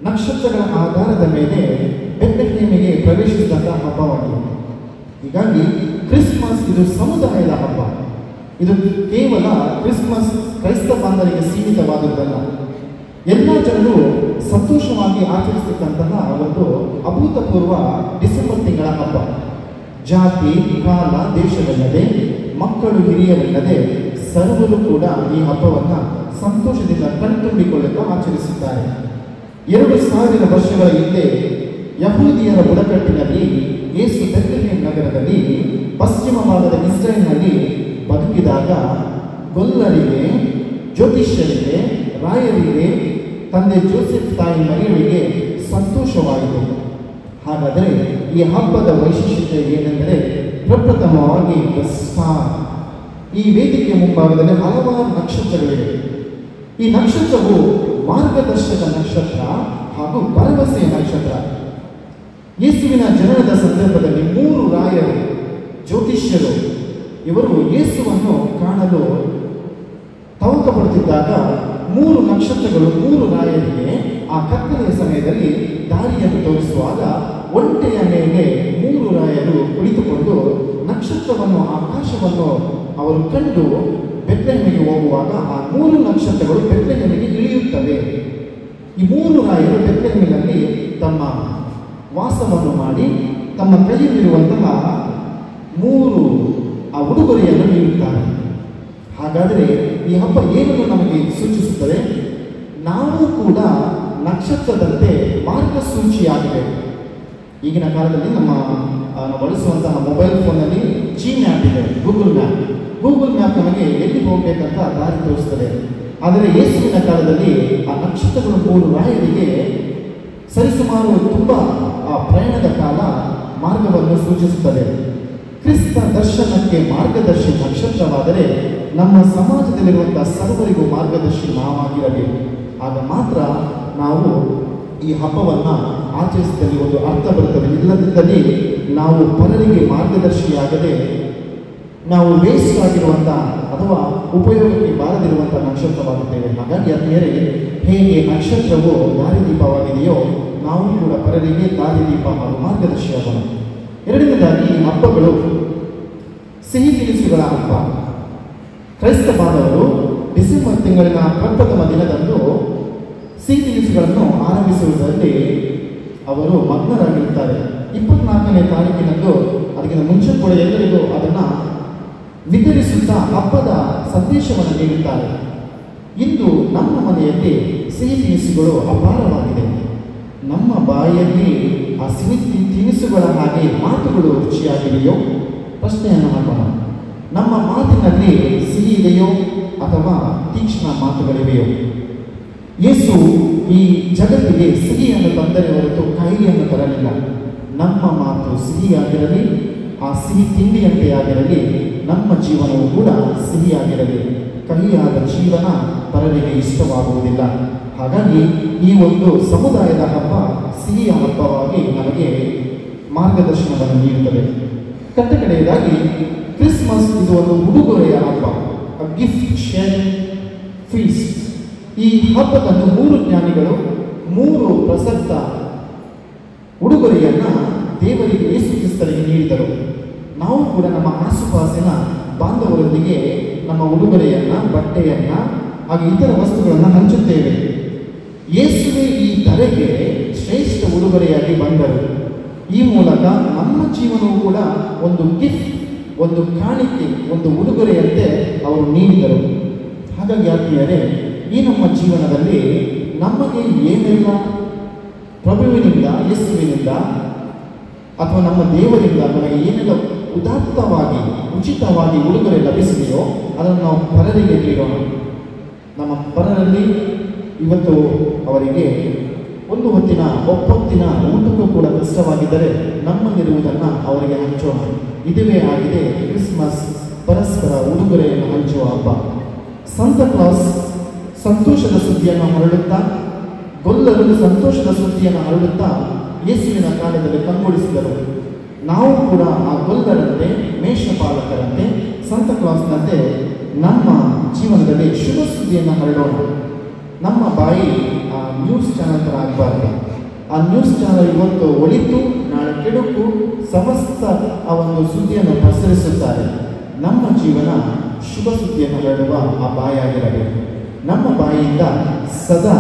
ನಕ್ಷತ್ರಗಳ ಆಧಾರದ ಮೇಲೆ ಬೆತ್ಲೆಹೇಮಿಗೆ ಪ್ರವೇಶಿಸಿದಂತಹ ಹಬ್ಬವಾಗಿದೆ. ಹೀಗಾಗಿ ಕ್ರಿಸ್ಮಸ್ ಇದು ಸಮುದಾಯದ ಹಬ್ಬ. ಇದು ಕೇವಲ ಕ್ರಿಸ್ಮಸ್ ಕ್ರೈಸ್ತ ಬಾಂಧವರಿಗೆ ಸೀಮಿತವಾದದ್ದಲ್ಲ. ಎಲ್ಲ ಜನರು ಸಂತೋಷವಾಗಿ ಆಚರಿಸತಕ್ಕಂತಹ ಒಂದು ಅಭೂತಪೂರ್ವ ಡಿಸೆಂಬರ್ ತಿಂಗಳ ಹಬ್ಬ. ಜಾತಿ, ಕಾಲ, ದೇಶವೆಲ್ಲದೆ, ಮಕ್ಕಳು ಹಿರಿಯರೆಲ್ಲದೆ ಸರ್ವರು ಕೂಡ ಈ ಹಬ್ಬವನ್ನು ಸಂತೋಷದಿಂದ ಕಣ್ತುಂಬಿಕೊಳ್ಳಲು ಆಚರಿಸುತ್ತಾರೆ. 2000 ವರ್ಷಗಳ ಹಿಂದೆ ಯಹೂದಿಯರ ಬುಡಕಟ್ಟಿನಲ್ಲಿ ಯೇಸು ಬೆತ್ಲೆಹೇಮ್ ನಗರದಲ್ಲಿ ಪಶ್ಚಿಮ ಭಾಗದ ಇಸ್ರೇಲ್ನಲ್ಲಿ ಬದುಕಿದಾಗ ಗೊಲ್ಲರಿಗೆ, ಜ್ಯೋತಿಷ್ಯರಿಗೆ, ರಾಯರಿಗೆ, ತಂದೆ ಜೋಸೆಫ್, ತಾಯಿ ಮರಿಯಳಿಗೆ ಸಂತೋಷವಾಯಿತು. ಹಾಗಾದರೆ ಈ ಹಬ್ಬದ ವೈಶಿಷ್ಟ್ಯತೆ ಏನೆಂದರೆ, ಪ್ರಪ್ರಥಮವಾಗಿ ಸ್ಟಾರ್. ಈ ವೇದಿಕೆ ಮುಂಭಾಗದಲ್ಲಿ ಹಲವಾರು ನಕ್ಷತ್ರಗಳಿವೆ. ಈ ನಕ್ಷತ್ರವು ಮಾರ್ಗದರ್ಶಕ ನಕ್ಷತ್ರ ಹಾಗೂ ಭರವಸೆಯ ನಕ್ಷತ್ರ. ಯೇಸುವಿನ ಜನನದ ಸಂದರ್ಭದಲ್ಲಿ 3 ರಾಯರು, ಜ್ಯೋತಿಷ್ಯರು, ಇವರು ಯೇಸುವನ್ನು ಕಾಣಲು ತವಕ ಪಡುತ್ತಿದ್ದಾಗ 3 ನಕ್ಷತ್ರಗಳು 3 ರಾಯರಿಗೆ ಆ ಕತ್ತಲೆಯ ಸಮಯದಲ್ಲಿ ದಾರಿಯನ್ನು ತೋರಿಸುವಾಗ ಒಂಟೆಯ ಮೇಲೆ 3 ರಾಯರು ಕುಳಿತುಕೊಂಡು ನಕ್ಷತ್ರವನ್ನು, ಆಕಾಶವನ್ನು ಅವರು ಕಂಡು ಬೆತ್ಲೆಹೇಮಿಗೆ ಹೋಗುವಾಗ ಆ 3 ನಕ್ಷತ್ರಗಳು ಬೆತ್ಲೆಹೇಮಿಗೆ ಇಳಿಯುತ್ತವೆ. ಈ 3 ರಾಯರು ಬೆತ್ಲೆಹೇಮಿನಲ್ಲಿ ತಮ್ಮ ವಾಸವನ್ನು ಮಾಡಿ ತಮ್ಮ ಕೈಯಲ್ಲಿರುವಂತಹ 3 ಆ ಉಡುಗೊರೆಯನ್ನು ನೀಡುತ್ತಾರೆ. ಹಾಗಾದರೆ ಈ ಹಬ್ಬ ಏನನ್ನು ನಮಗೆ ಸೂಚಿಸುತ್ತದೆ? ನಾವು ಕೂಡ ನಕ್ಷತ್ರದಂತೆ ಮಾರ್ಗಸೂಚಿಯಾಗಬೇಕು. ಈಗಿನ ಕಾಲದಲ್ಲಿ ನಾವು ಬಳಸುವಂತಹ ಮೊಬೈಲ್ ಫೋನಲ್ಲಿ ಮ್ಯಾಪ್ ಇದೆ, ಗೂಗಲ್ ಮ್ಯಾಪ್ ನಮಗೆ ಎಲ್ಲಿ ಹೋಗಬೇಕಂತ ದಾರಿ ತೋರಿಸ್ತದೆ. ಆದರೆ ಯೇಸುವಿನ ಕಾಲದಲ್ಲಿ ಆ ನಕ್ಷತ್ರಗಳು 3 ರಾಯರಿಗೆ ಸರಿಸುಮಾರು ತುಂಬ ಆ ಪ್ರಯಾಣದ ಕಾಲ ಮಾರ್ಗವನ್ನು ಸೂಚಿಸುತ್ತದೆ. ಕ್ರಿಸ್ತ ದರ್ಶನಕ್ಕೆ ಮಾರ್ಗದರ್ಶಿ ನಕ್ಷತ್ರವಾದರೆ ನಮ್ಮ ಸಮಾಜದಲ್ಲಿರುವಂತಹ ಸರ್ವರಿಗೂ ಮಾರ್ಗದರ್ಶಿ ನಾವಾಗಿರಬೇಕು. ಆಗ ಮಾತ್ರ ನಾವು ಈ ಹಬ್ಬವನ್ನು ಆಚರಿಸಿದಲ್ಲಿ ಒಂದು ಅರ್ಥ ಬರುತ್ತದೆ. ಇಲ್ಲದಿದ್ದಲ್ಲಿ ನಾವು ಪರರಿಗೆ ಮಾರ್ಗದರ್ಶಿಯಾಗದೆ ನಾವು ವೇಸ್ಟ್ ಆಗಿರುವಂಥ ಅಥವಾ ಉಪಯೋಗಕ್ಕೆ ಬಾರದಿರುವಂಥ ನಕ್ಷತ್ರವಾಗುತ್ತೇವೆ. ಹಾಗಾಗಿ ಆತ್ಮೀಯರೇ, ಹೇಗೆ ನಕ್ಷತ್ರವು ದಾರಿದೀಪವಾಗಿದೆಯೋ ನಾವು ಕೂಡ ಪರರಿಗೆ ದಾರಿದೀಪ ಹಾಗೂ ಮಾರ್ಗದರ್ಶಿಯಾಗೋಣ. ಎರಡನೇದಾಗಿ ಹಬ್ಬಗಳು ಸಿಹಿ ತಿನಿಸುಗಳ ಹಬ್ಬ. ಕ್ರೈಸ್ತ ಬಾಂಧವರು ಡಿಸೆಂಬರ್ ತಿಂಗಳಿನ ಪ್ರಪ್ರಥಮ ದಿನದಂದು ಸಿಹಿ ತಿನಿಸುಗಳನ್ನು ಆರಂಭಿಸುವುದರಲ್ಲಿ ಅವರು ಮಗ್ನರಾಗಿರುತ್ತಾರೆ. 24ನೇ ತಾರೀಕಿನಂದು ಅದಕ್ಕಿಂತ ಮುಂಚೆ ಕೂಡ ಎಲ್ಲರಿಗೂ ಅದನ್ನು ವಿತರಿಸುತ್ತಾ ಹಬ್ಬದ ಸಂದೇಶವನ್ನು ನೀಡುತ್ತಾರೆ. ಇಂದು ನಮ್ಮ ಮನೆಯಲ್ಲಿ ಸಿಹಿ ತಿನಿಸುಗಳು ಅಪಾರವಾಗಿದೆ. ನಮ್ಮ ಬಾಯಲ್ಲಿ ಆ ಸಿಹಿ ತಿನಿಸುಗಳ ಹಾಗೆ ಮಾತುಗಳು ರುಚಿಯಾಗಿದೆಯೋ? ಪ್ರಶ್ನೆಯನ್ನು ಹಾಕೋಣ. ನಮ್ಮ ಮಾತಿನಲ್ಲಿ ಸಿಹಿ ಇದೆಯೋ ಅಥವಾ ತೀಕ್ಷ್ಣ ಮಾತುಗಳಿವೆಯೋ? ಯೇಸು ಈ ಜಗತ್ತಿಗೆ ಸಿಹಿಯನ್ನು ತಂದರೆ ಹೊರತು ಕಹಿಯನ್ನು ತರಲಿಲ್ಲ. ನಮ್ಮ ಮಾತು ಸಿಹಿಯಾಗಿರಲಿ, ಆ ಸಿಹಿ ತಿಂಡಿಯಂತೆ ಆಗಿರಲಿ, ನಮ್ಮ ಜೀವನವು ಕೂಡ ಸಿಹಿಯಾಗಿರಲಿ. ಕಹಿಯಾದ ಜೀವನ ಪರರಿಗೆ ಇಷ್ಟವಾಗುವುದಿಲ್ಲ. ಹಾಗಾಗಿ ಈ ಒಂದು ಸಮುದಾಯದ ಹಬ್ಬ ಸಿಹಿಯ ಹಬ್ಬವಾಗಿ ನಮಗೆ ಮಾರ್ಗದರ್ಶನವನ್ನು ನೀಡುತ್ತದೆ. ಕಟ್ಟಕಡೆಯದಾಗಿ ಕ್ರಿಸ್ಮಸ್ ಇದು ಒಂದು ಉಡುಗೊರೆಯ ಹಬ್ಬ, ಗಿಫ್ಟ್ ಶೇರಿಂಗ್ ಫೀಸ್ಟ್. ಈ ಹಬ್ಬವನ್ನು 3 ಜ್ಞಾನಿಗಳು 3 ಪ್ರಸಕ್ತ ಉಡುಗೊರೆಯನ್ನು ದೇವರಿಗೆ ಯೇಸು ಕ್ರಿಸ್ತರಿಗೆ ನೀಡಿದರು. ನಾವು ಕೂಡ ನಮ್ಮ ಆಸುಪಾಸಿನ ಬಾಂಧವರೊಂದಿಗೆ ನಮ್ಮ ಉಡುಗೊರೆಯನ್ನು, ಬಟ್ಟೆಯನ್ನು ಹಾಗೂ ಇತರ ವಸ್ತುಗಳನ್ನು ಹಂಚುತ್ತೇವೆ. ಯೇಸುವೆ ಈ ಧರೆಗೆ ಶ್ರೇಷ್ಠ ಉಡುಗೊರೆಯಾಗಿ ಬಂದರು. ಈ ಮೂಲಕ ನಮ್ಮ ಜೀವನವು ಕೂಡ ಒಂದು ಗಿಫ್ಟ್, ಒಂದು ಕಾಣಿಕೆ, ಒಂದು ಉಡುಗೊರೆಯಂತೆ ಅವರು ನೀಡಿದರು. ಹಾಗಾಗಿ ಆತ್ಮೀಯರೇ, ಈ ನಮ್ಮ ಜೀವನದಲ್ಲಿ ನಮಗೆ ಏನೆಲ್ಲ ಪ್ರಭುವಿನಿಂದ, ಯೇಸುವಿನಿಂದ ಅಥವಾ ನಮ್ಮ ದೇವರಿಂದ ನಮಗೆ ಏನೆಲ್ಲ ಉದಾತ್ತವಾಗಿ, ಉಚಿತವಾಗಿ ಉಡುಗೊರೆ ಲಭಿಸಿದೆಯೋ ಅದನ್ನು ನಾವು ಪರರಿಗೆ ನೀಡೋಣ. ನಮ್ಮ ಪರರಲ್ಲಿ ಇವತ್ತು ಅವರಿಗೆ ಒಂದು ಹೊತ್ತಿನ ಒಪ್ಪೊತ್ತಿನ ಊಟಕ್ಕೂ ಕೂಡ ಕಷ್ಟವಾಗಿದ್ದರೆ ನಮ್ಮಲ್ಲಿರುವುದನ್ನು ಅವರಿಗೆ ಹಂಚೋಣ. ಇದುವೇ ಆಗಿದೆ ಕ್ರಿಸ್ಮಸ್, ಪರಸ್ಪರ ಉಡುಗೊರೆಯನ್ನು ಹಂಚುವ ಹಬ್ಬ. ಸಂತ ಕ್ಲಾಸ್ ಸಂತೋಷದ ಸುದ್ದಿಯನ್ನು ಹರಡುತ್ತಾ, ಗೊಲ್ಲರು ಸಂತೋಷದ ಸುದ್ದಿಯನ್ನು ಹರಡುತ್ತಾ ಯೇಸುವಿನ ಕಾಲದಲ್ಲಿ ಕಂಗೊಳಿಸಿದರು. ನಾವು ಕೂಡ ಆ ಗೊಲ್ಲರಂತೆ, ಮೇಷಪಾಲಕರಂತೆ, ಸಂತ ಕ್ಲಾಸ್ನಂತೆ ನಮ್ಮ ಜೀವನದಲ್ಲಿ ಶುಭ ಸುದ್ದಿಯನ್ನು ಹರಡೋಣ. ನಮ್ಮ ಬಾಯಿ ಆ ನ್ಯೂಸ್ ಚಾನಲ್ ಥರ ಆಗಬಾರ್ದು. ಆ ನ್ಯೂಸ್ ಚಾನಲ್ ಇವತ್ತು ಒಳಿತು, ನಾಳೆ ಕೆಡುಕು, ಸಮಸ್ತ ಆ ಒಂದು ಸುದ್ದಿಯನ್ನು ಪ್ರಸರಿಸುತ್ತಾರೆ. ನಮ್ಮ ಜೀವನ ಶುಭ ಸುದ್ದಿಯನ್ನು ಹರಡುವ ಆ ಬಾಯಾಗಿರಬೇಕು. ನಮ್ಮ ಬಾಯಿಯಿಂದ ಸದಾ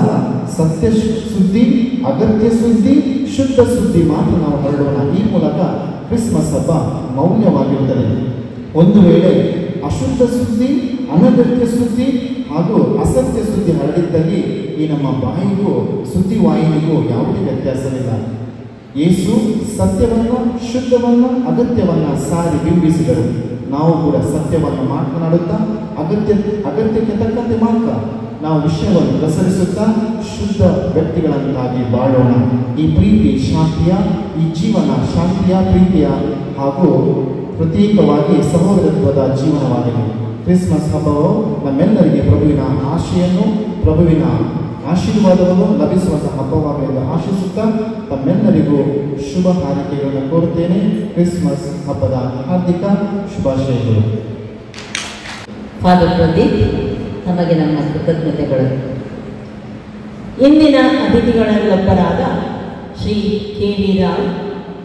ಸತ್ಯ ಸುದ್ದಿ, ಅಗತ್ಯ ಸುದ್ದಿ, ಶುದ್ಧ ಸುದ್ದಿ ಮಾತ್ರ ನಾವು ಹರಡೋಣ. ಈ ಮೂಲಕ ಕ್ರಿಸ್ಮಸ್ ಹಬ್ಬ ಮೌಲ್ಯವಾಗಿರುತ್ತದೆ. ಒಂದು ವೇಳೆ ಅಶುದ್ಧ ಸುದ್ದಿ, ಅನಗತ್ಯ ಸುದ್ದಿ ಹಾಗೂ ಅಸತ್ಯ ಸುದ್ದಿ ಹರಡಿದ್ದಲ್ಲಿ ಈ ನಮ್ಮ ಬಾಯಿಗೂ ಸುದ್ದಿವಾಹಿನಿಗೂ ಯಾವುದೇ ವ್ಯತ್ಯಾಸವಿಲ್ಲ. ಯೇಸು ಸತ್ಯವನ್ನು, ಶುದ್ಧವನ್ನು, ಅಗತ್ಯವನ್ನು ಸಾರಿ ಬಿಂಬಿಸಿದರು. ನಾವು ಕೂಡ ಸತ್ಯವನ್ನು ಮಾತನಾಡುತ್ತಾ ಅಗತ್ಯಕ್ಕೆ ತಕ್ಕಂತೆ ಮಾತ್ರ ನಾವು ವಿಷಯವನ್ನು ಪ್ರಸರಿಸುತ್ತಾ ಶುದ್ಧ ವ್ಯಕ್ತಿಗಳಂತಾಗಿ ಬಾಳೋಣ. ಈ ಪ್ರೀತಿ ಶಾಂತಿಯ, ಈ ಜೀವನ ಶಾಂತಿಯ, ಪ್ರೀತಿಯ ಹಾಗೂ ಪ್ರತ್ಯೇಕವಾಗಿ ಸಹೋದರತ್ವದ ಜೀವನವಾಗಿದೆ. ಕ್ರಿಸ್ಮಸ್ ಹಬ್ಬವು ನಮ್ಮೆಲ್ಲರಿಗೆ ಪ್ರಭುವಿನ ಆಶೆಯನ್ನು, ಪ್ರಭುವಿನ ಆಶೀರ್ವಾದವನ್ನು ಲಭಿಸುವಂತಹ ಹಬ್ಬವಾಗಲು ಆಶಿಸುತ್ತಾ ತಮ್ಮೆಲ್ಲರಿಗೂ ಶುಭ ಹಾರೈಕೆಗಳನ್ನು ಕೋರುತ್ತೇನೆ. ಕ್ರಿಸ್ಮಸ್ ಹಬ್ಬದ ಹಾರ್ದಿಕ ಶುಭಾಶಯಗಳು. ಫಾದರ್ ಪ್ರದೀಪ್, ನಮಗೆ ನಮ್ಮ ಕೃತಜ್ಞತೆಗಳು. ಇಂದಿನ ಅತಿಥಿಗಳಲ್ಲೊಬ್ಬರಾದ ಶ್ರೀ KV ರಾವ್,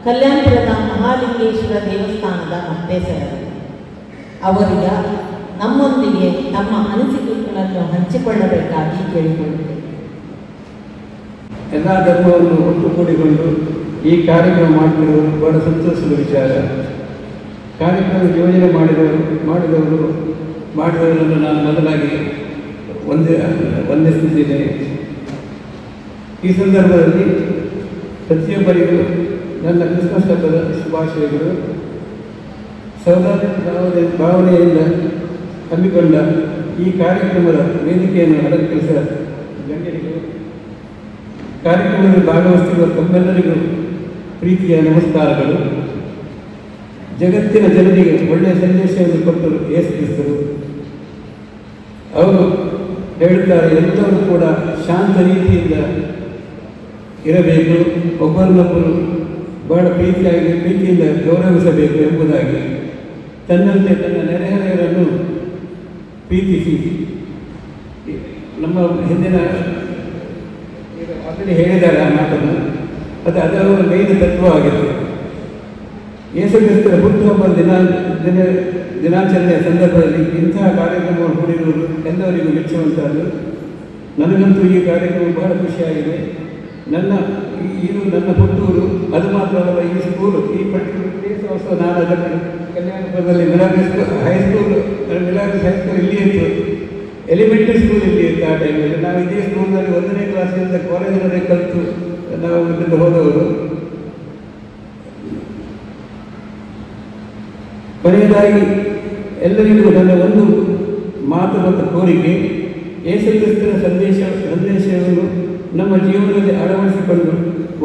ಕಲ್ಯಾಣಪುರದ ಮಹಾಲಿಂಗೇಶ್ವರ ದೇವಸ್ಥಾನದ ಮತ್ತೇಸರರು ಅವರಿಗೆ ನಮ್ಮೊಂದಿಗೆ ತಮ್ಮ ಅನಿಸಿಕೆಗಳನ್ನು ಹಂಚಿಕೊಳ್ಳಬೇಕಾಗಿ ಕೇಳಿಕೊಳ್ಳುತ್ತೇವೆ. ಎಲ್ಲ ಧರ್ಮವನ್ನು ಒಟ್ಟುಗೂಡಿಕೊಂಡು ಈ ಕಾರ್ಯಕ್ರಮ ಮಾಡುತ್ತಿರುವುದು ಬಹಳ ಸಂತೋಷದ ವಿಚಾರ. ಕಾರ್ಯಕ್ರಮ ಯೋಜನೆ ಮಾಡಿದವರನ್ನು ನಾನು ಮೊದಲಾಗಿ ವಂದಿಸುತ್ತಿದ್ದೇನೆ. ಈ ಸಂದರ್ಭದಲ್ಲಿ ಪ್ರತಿಯೊಬ್ಬರಿಗೂ ನನ್ನ ಕ್ರಿಸ್ಮಸ್ ಹಬ್ಬದ ಶುಭಾಶಯಗಳು. ಸೌಹಾರ್ದ ಭಾವನೆಯಿಂದ ಹಮ್ಮಿಕೊಂಡ ಈ ಕಾರ್ಯಕ್ರಮದ ವೇದಿಕೆಯನ್ನು ಅಲಂಕರಿಸಿದ ಗಣ್ಯರಿಗೂ, ಕಾರ್ಯಕ್ರಮದಲ್ಲಿ ಭಾಗವಹಿಸಿರುವ ತಮ್ಮೆಲ್ಲರಿಗೂ ಪ್ರೀತಿಯ ನಮಸ್ಕಾರಗಳು. ಜಗತ್ತಿನ ಜನರಿಗೆ ಒಳ್ಳೆಯ ಸಂದೇಶವನ್ನು ಕೊಟ್ಟರು ಯೇಸು ಕ್ರಿಸ್ತರು. ಅವರು ಹೇಳುತ್ತಾರೆ, ಎಲ್ಲರೂ ಕೂಡ ಶಾಂತ ರೀತಿಯಿಂದ ಇರಬೇಕು, ಒಬ್ಬರನ್ನೊಬ್ಬರು ಬಹಳ ಪ್ರೀತಿಯಿಂದ ಗೌರವಿಸಬೇಕು ಎಂಬುದಾಗಿ, ತನ್ನಂತೆ ತನ್ನ ನೆರೆಹೊರೆಯವರನ್ನು ಪ್ರೀತಿಸಿ, ನಮ್ಮ ಹಿಂದಿನ ಆಗಲೇ ಹೇಳಿದ್ದಾರೆ ಆ ಮಾತನ್ನು, ಅದರ ಮೇಲಿನ ತತ್ವವಾಗಿದೆ. ಯೇಸು ಕ್ರಿಸ್ತರ ಹುಟ್ಟುಹಬ್ಬದ ದಿನಾಚರಣೆಯ ಸಂದರ್ಭದಲ್ಲಿ ಇಂತಹ ಕಾರ್ಯಕ್ರಮವನ್ನು ಹೂಡಿರುವುದು ಎಲ್ಲರಿಗೂ ಮೆಚ್ಚುವಂಥದ್ದು. ನನಗಂತೂ ಈ ಕಾರ್ಯಕ್ರಮ ಬಹಳ ಖುಷಿಯಾಗಿದೆ. ಇದು ನನ್ನ ಹುಟ್ಟೂರು, ಅದು ಮಾತ್ರವಲ್ಲ ಈ ಸ್ಕೂಲು, ಈ ಪರ್ಟಿಕ್ಯುಲರ್ ಪ್ಲೇಸ್ ಆಲ್ಸೋ. ನಾನು ಅದಕ್ಕೆ ಕನ್ಯಾಕುಮಾರದಲ್ಲಿ ಮಿಲಾಗ್ರಿಸ್ ಹೈಸ್ಕೂಲ್ ಇಲ್ಲಿ ಇತ್ತು, ಎಲಿಮೆಂಟರಿ ಸ್ಕೂಲ್ ಇಲ್ಲಿ ಇತ್ತು. ಆ ಟೈಮಲ್ಲಿ ನಾವು ಇದೇ ಸ್ಕೂಲ್ನಲ್ಲಿ 1ನೇ ಕ್ಲಾಸಿನಿಂದ ಕಾಲೇಜಿನಲ್ಲಿ ಕಲಿತು ನಾವು ಇಲ್ಲಿಂದ ಹೋದವರು. ಕೊನೆಯದಾಗಿ ಎಲ್ಲರಿಗೂ ನನ್ನ ಒಂದು ಮಾತು ಮತ್ತು ಕೋರಿಕೆ, ಯೇಸು ಕ್ರಿಸ್ತನ ಸಂದೇಶವನ್ನು ನಮ್ಮ ಜೀವನದಲ್ಲಿ ಅಳವಡಿಸಿಕೊಂಡು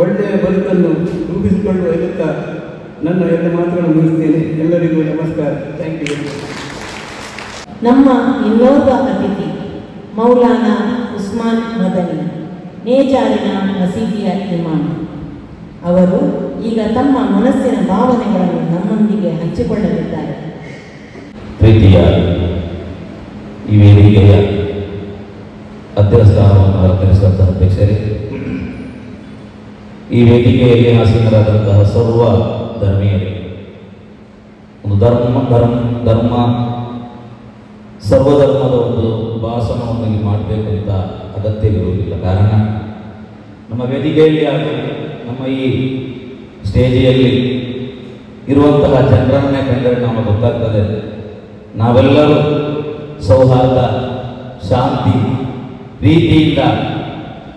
ಒಳ್ಳೆಯ ಬದುಕನ್ನು ರೂಪಿಸಿಕೊಳ್ಳುವ ಎನ್ನುತ್ತಾ ನನ್ನ ಎಲ್ಲ ಮಾತುಗಳನ್ನು ಮುಗಿಸ್ತೇನೆ. ಎಲ್ಲರಿಗೂ ನಮಸ್ಕಾರ. Thank you. ನಮ್ಮ ಇನ್ನೋರ್ವ ಅತಿಥಿ ಮೌಲಾನಾ ಉಸ್ಮಾನ್ ಮದನಿ, ನೇಜಾರಿನ ಮಸೀದಿಯ ಇಮಾಮ್. ಅವರು ಈಗ ತಮ್ಮ ಮನಸ್ಸಿನ ಭಾವನೆಗಳನ್ನು ನಮ್ಮೊಂದಿಗೆ ಹಂಚಿಕೊಳ್ಳಲಿದ್ದಾರೆ. ಪ್ರೀತಿಯ ಈ ವೇದಿಕೆಯ ಅಧ್ಯಕ್ಷಸ್ಥಾನವನ್ನು ಅಲಂಕರಿಸಿದಂತಹ ಅಧ್ಯಕ್ಷರೇ, ಈ ವೇದಿಕೆಯಲ್ಲಿ ಆಸೀನರಾದಂತಹ ಸರ್ವ ಧರ್ಮೀಯರೇ, ಒಂದು ಧರ್ಮ ಸರ್ವಧರ್ಮದ ಒಂದು ಭಾಷಣವನ್ನು ಇಲ್ಲಿ ಮಾಡಬೇಕು ಅಂತ ಅಗತ್ಯವಿರುವುದಿಲ್ಲ. ಕಾರಣ ನಮ್ಮ ವೇದಿಕೆಯಲ್ಲಿ ಹಾಗೂ ನಮ್ಮ ಈ ಸ್ಟೇಜಿಯಲ್ಲಿ ಇರುವಂತಹ ಜನರನ್ನೇ ಕಂಡರೆ ನಮಗೆ ಗೊತ್ತಾಗ್ತದೆ, ನಾವೆಲ್ಲರೂ ಸೌಹಾರ್ದ, ಶಾಂತಿ, ಪ್ರೀತಿಯಿಂದ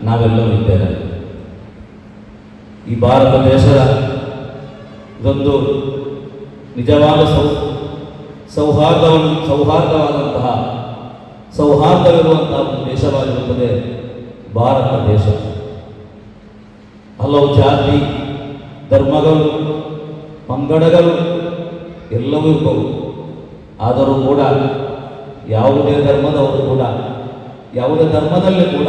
ನಾವೆಲ್ಲರೂ ಇದ್ದೇವೆ. ಈ ಭಾರತ ದೇಶದ ಇದೊಂದು ನಿಜವಾದ ಸೌಹಾರ್ದವಿರುವಂತಹ ಒಂದು ದೇಶವಾಗಿರುತ್ತದೆ ಭಾರತ ದೇಶ. ಹಲವು ಜಾತಿ, ಧರ್ಮಗಳು, ಪಂಗಡಗಳು ಎಲ್ಲವೂ ಇರ್ಬೋದು. ಆದರೂ ಕೂಡ ಯಾವುದೇ ಧರ್ಮದವರು ಕೂಡ, ಯಾವುದೇ ಧರ್ಮದಲ್ಲಿ ಕೂಡ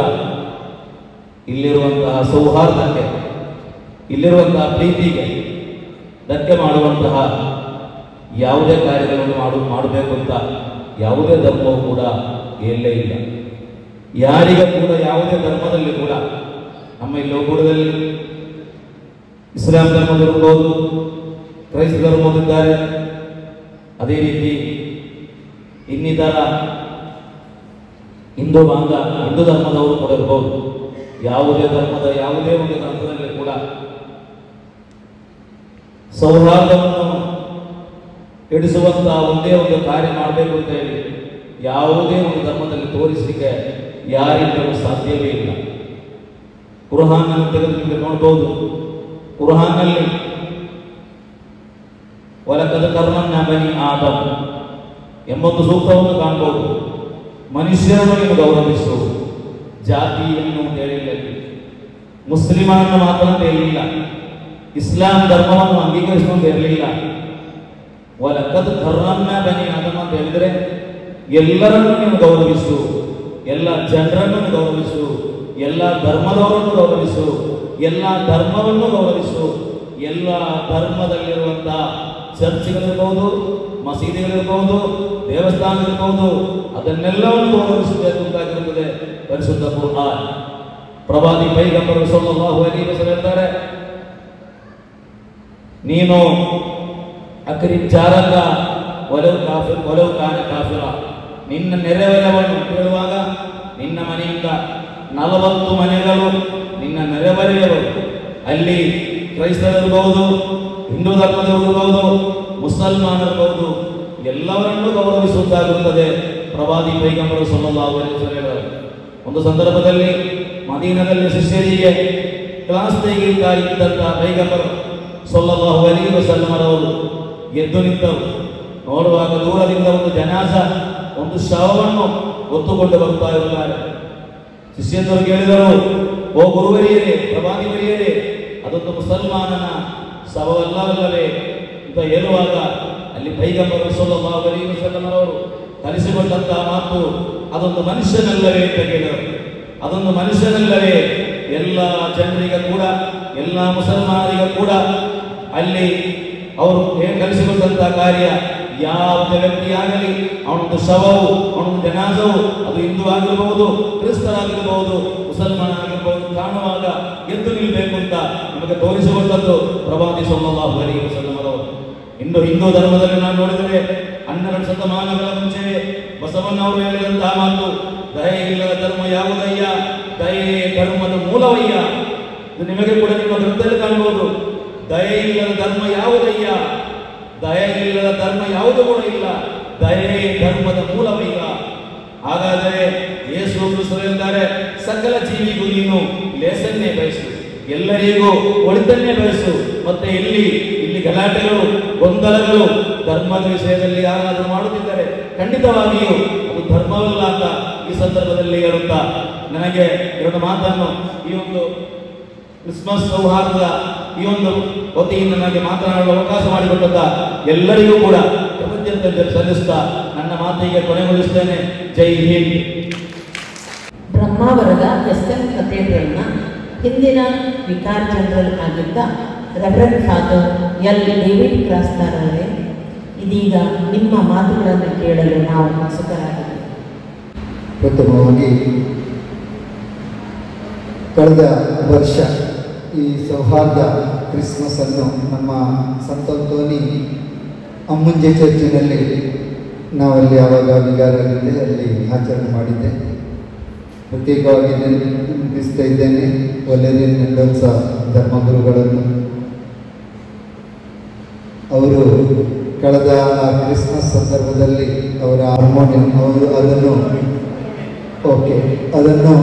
ಇಲ್ಲಿರುವಂತಹ ಸೌಹಾರ್ದಕ್ಕೆ, ಇಲ್ಲಿರುವಂತಹ ಪ್ರೀತಿಗೆ ಧಕ್ಕೆ ಮಾಡುವಂತಹ ಯಾವುದೇ ಕಾರ್ಯಗಳನ್ನು ಮಾಡಬೇಕು ಅಂತ ಯಾವುದೇ ಧರ್ಮವೂ ಕೂಡ ಎಲ್ಲೇ ಇಲ್ಲ. ಯಾರಿಗೂ ಕೂಡ ಯಾವುದೇ ಧರ್ಮದಲ್ಲಿ ಕೂಡ, ನಮ್ಮ ಇಲ್ಲಿ ಒಬ್ಬರಲ್ಲಿ ಇಸ್ಲಾಂ ಧರ್ಮದವರಿರ್ಬೋದು, ಕ್ರೈಸ್ತ ಧರ್ಮದಿದ್ದಾರೆ, ಅದೇ ರೀತಿ ಇನ್ನಿತರ ಹಿಂದೂ ಧರ್ಮದವರು ಕೂಡ ಇರ್ಬೋದು. ಯಾವುದೇ ಧರ್ಮದ ಯಾವುದೇ ಒಂದು ಗ್ರಂಥದಲ್ಲಿ ಕೂಡ ಸೌಹಾರ್ದವನ್ನು ಹಿಡಿಸುವಂತಹ ಒಂದೇ ಒಂದು ಕಾರ್ಯ ಮಾಡಬೇಕು ಅಂತ ಹೇಳಿ ಯಾವುದೇ ಒಂದು ಧರ್ಮದಲ್ಲಿ ತೋರಿಸಲಿಕ್ಕೆ ಯಾರಿಂದಲೂ ಸಾಧ್ಯವೇ ಇಲ್ಲ. ಕುರಾನ್ ತೆಗೆದು ನೋಡ್ಬೋದು. ಕುರಾನ್ನಲ್ಲಿ ವಲಕದ್ ಕರ್ಮನ್ನಾ ಬನಿ ಆದಮ್ ಎಂಬೊಂದು ಸೂಕ್ತವನ್ನು ಕಾಣಬಹುದು. ಮನುಷ್ಯರನ್ನು ಗೌರವಿಸು, ಜಾತಿಯನ್ನು ಹೇಳಿಲ್ಲ, ಮುಸ್ಲಿಮರನ್ನು ಮಾತ್ರ ಅಂತ ಹೇಳಿಲ್ಲ, ಇಸ್ಲಾಂ ಧರ್ಮವನ್ನು ಅಂಗೀಕರಿಸಿಕೊಂಡು ಇರಲಿಲ್ಲ. ವಲಕದ್ ಕರ್ಮನ್ನಾ ಬನಿ ಆದಮ್ ಅಂತ ಹೇಳಿದರೆ ಎಲ್ಲರನ್ನು ನೀವು ಗೌರವಿಸು, ಎಲ್ಲ ಜನರನ್ನು ಗೌರವಿಸು, ಎಲ್ಲ ಧರ್ಮದವರನ್ನು ಗೌರವಿಸು, ಎಲ್ಲ ಧರ್ಮವನ್ನು ಗೌರವಿಸು. ಎಲ್ಲ ಧರ್ಮದಲ್ಲಿರುವಂತಹ ಚರ್ಚ್ಗಳಿರ್ಬಹುದು, ಮಸೀದಿಗಳಿರ್ಬಹುದು, ದೇವಸ್ಥಾನಗಳಿರ್ಬಹುದು, ಅದನ್ನೆಲ್ಲವನ್ನು ಗೌರವಿಸಬೇಕು ಅಂತಾಗಿರುತ್ತದೆ ಪರಿಶುದ್ಧ ಕುರ್ಆನ್. ಪ್ರವಾದಿ ಪೈಗಂಬರ್ ಸಲ್ಲಲ್ಲಾಹು ಅಲೈಹಿ ವಸಲ್ಲಂ ಹೇಳ್ತಾರೆ, ನೀನು ಅಕ್ರಿಮ್ ಜಾರಕ ವಲೌ ಕಾನ ಕಾಫಿರ, ನಿನ್ನ ನೆರೆಹೊರೆಯನ್ನು ಕೇಳುವಾಗ ನಿನ್ನ ಮನೆಯಿಂದ 40 ಮನೆಗಳು ನಿನ್ನ ನೆರೆಹೊರೆಯವರು, ಅಲ್ಲಿ ಕ್ರೈಸ್ತರಿರ್ಬಹುದು, ಹಿಂದೂ ಧರ್ಮದವರಿರ್ಬಹುದು, ಮುಸಲ್ಮಾನರಿರ್ಬಹುದು, ಎಲ್ಲವರನ್ನೂ ಗೌರವಿಸುವುದಾಗಿರುತ್ತದೆ ಪ್ರವಾದಿ ಪೈಗಂಬರ್ ಸಲ್ಲಲ್ಲಾಹು ಅಲೈಹಿ ವಸಲ್ಲಂ. ಒಂದು ಸಂದರ್ಭದಲ್ಲಿ ಮದೀನದಲ್ಲಿ ಶಿಷ್ಯರಿಗೆ ಕ್ಲಾಸ್ ತೆಗೆಯುತ್ತಾ ಇದ್ದಂತಹ ಪೈಗಂಬರ್ ಸಲ್ಲಲ್ಲಾಹು ಅಲೈಹಿ ವಸಲ್ಲಂ ಅವರು ಎದ್ದು ನಿಂತರು. ನೋಡುವಾಗ ದೂರದಿಂದ ಒಂದು ಜನಾಸ, ಒಂದು ಶವವನ್ನು ಹೊತ್ತುಕೊಂಡು ಬರ್ತಾ ಇರುತ್ತಾರೆ. ಶಿಷ್ಯಂದರು ಕೇಳಿದರು, ಓ ಗುರುವರಿಯರೇ, ಪ್ರವಾದಿ ವರಿಯರೇ, ಅದೊಂದು ಮುಸಲ್ಮಾನನ ಶವವಲ್ಲವಲ್ಲವೇ? ಅಂತ ಹೇಳುವಾಗ ಅಲ್ಲಿ ಪೈಗಂಬರ್ ಸಲ್ಲಲ್ಲಾಹು ಅಲೈಹಿ ವಸಲ್ಲಂ ಅವರು ಕಲಿಸಿಕೊಂಡಂತಹ ಮಾತು ಅದೊಂದು ಮನುಷ್ಯನಲ್ಲವೇ ಅಂತ ಕೇಳಿದರು. ಅದೊಂದು ಮನುಷ್ಯನಲ್ಲವೇ ಎಲ್ಲ ಜನರಿಗೆ ಕೂಡ, ಎಲ್ಲ ಮುಸಲ್ಮಾನರಿಗೂ ಕೂಡ ಅಲ್ಲಿ ಅವರು ಕಲಿಸಿಕೊಂಡಂತಹ ಕಾರ್ಯ, ಯಾವುದೇ ವ್ಯಕ್ತಿಯಾಗಲಿ ಅವನೊಂದು ಶವವು, ಅವನೊಂದು ಜನಾಜವು, ಅದು ಹಿಂದೂ ಆಗಿರಬಹುದು, ಕ್ರಿಸ್ತರಾಗಿರಬಹುದು, ಮುಸಲ್ಮಾನ ಆಗಿರಬಹುದು, ಕಾಣುವಾಗ ಎದ್ದು ನಿಲ್ಲಬೇಕು ಅಂತ ನಮಗೆ ತೋರಿಸಿಕೊಂಡದ್ದು ಪ್ರವಾದಿ ಸಲ್ಲಲ್ಲಾಹು ಅಲೈಹಿ ವಸಲ್ಲಂ ಅವರು. ಇನ್ನು ಹಿಂದೂ ಧರ್ಮದಲ್ಲಿ ನಾವು ನೋಡಿದರೆ 12 ಶತಮಾನಗಳ ಮುಂಚೆ ಬಸವಣ್ಣವರು ಹೇಳಿದಂತಹ ಮಾತು, ದಯೆ ಇಲ್ಲದ ಧರ್ಮ ಯಾವುದಯ್ಯ, ದಯೆ ಧರ್ಮದ ಮೂಲವಯ್ಯ. ಇದು ನಿಮಗೆ ಕೂಡ ನಿಮ್ಮ ಗ್ರಂಥದಲ್ಲಿ ಕಾಣಬಹುದು. ದಯೆ ಇಲ್ಲದ ಧರ್ಮ ಯಾವುದಯ್ಯ, ದಯೆ ಇಲ್ಲದ ಧರ್ಮ ಯಾವುದು ಕೂಡ ಇಲ್ಲ, ದಯೆ ಧರ್ಮದ ಮೂಲವಯ್ಯ. ಹಾಗಾದರೆ ಯೇಸು ಕ್ರಿಸ್ತರು ಹೇಳ್ತಾರೆ, ಸಕಲ ಜೀವಿಗೂ ನೀನು ಲೇಸನ್ನೇ ಬಯಸು, ಎಲ್ಲರಿಗೂ ಒಳಿತನ್ನೇ ಬಯಸು. ಮತ್ತೆ ಇಲ್ಲಿ ಗಲಾಟೆಗಳು, ಗೊಂದಲಗಳು ಧರ್ಮದ ವಿಷಯದಲ್ಲಿ ಯಾರಾದರೂ ಮಾಡುತ್ತಿದ್ದರೆ ಖಂಡಿತವಾಗಿಯೂ ಅದು ಧರ್ಮವಲ್ಲ ಅಂತ ಈ ಸಂದರ್ಭದಲ್ಲಿ ಹೇಳುತ್ತಾ ನನಗೆ 2 ಮಾತನ್ನು ಈ ಒಂದು ಕ್ರಿಸ್ಮಸ್ ಸೌಹಾರ್ದದ ಈ ಒಂದು ವತಿಯಿಂದ ನನಗೆ ಮಾತನಾಡಲು ಅವಕಾಶ ಮಾಡಿಕೊಟ್ಟಂತ ಎಲ್ಲರಿಗೂ ಕೂಡ ಕೃತಜ್ಞತೆ ಸಲ್ಲಿಸುತ್ತಾ ನನ್ನ ಮಾತಿಗೆ ಕೊನೆಗೊಳಿಸುತ್ತೇನೆ. ಜೈ ಹಿಂದ್. ಬ್ರಹ್ಮಾವರದ ಎಸ್ಎಂ ಕಥೇಡ್ರಲ್ನ ಹಿಂದಿನ ವಿಕಾರ್ ಜನರಲ್ ಆಗಿದ್ದ ರೆವರೆಂಡ್ ಫಾದರ್ ಎಲ್ ಡೇವಿಡ್ ಕ್ರಾಸ್ತಾರ್ ಅವರೇ, ಇದೀಗ ನಿಮ್ಮ ಮಾತುಗಳನ್ನು ಕೇಳಲು ನಾವು ಉತ್ಸುಕರಾಗಿದ್ದೇವೆ. ಪ್ರಥಮವಾಗಿ ಕಳೆದ ವರ್ಷ ಈ ಸೌಹಾರ್ದ ಕ್ರಿಸ್ಮಸ್ ಅನ್ನು ನಮ್ಮ ಸಂತ ಅಂತೋನಿ ಅಮ್ಮುಂಜೆ ಚರ್ಚಿನಲ್ಲಿ ನಾವಲ್ಲಿ ಯಾವಾಗ ವಿಗಾರಾಗಿದ್ದೆ ಅಲ್ಲಿ ಆಚರಣೆ ಮಾಡಿದ್ದೆ. ಪ್ರತ್ಯೇಕವಾಗಿ ನೆನಪಿಸ್ತಾ ಇದ್ದೇನೆ ಒಳ್ಳೆಯ ಮೆಂಡೋಲ್ಸ ಧರ್ಮಗುರುಗಳನ್ನು. ಅವರು ಕಳೆದ ಕ್ರಿಸ್ಮಸ್ ಸಂದರ್ಭದಲ್ಲಿ ಅವರ ಹಾರ್ಮೋನಿಯಂ ಅವರು ಅದನ್ನು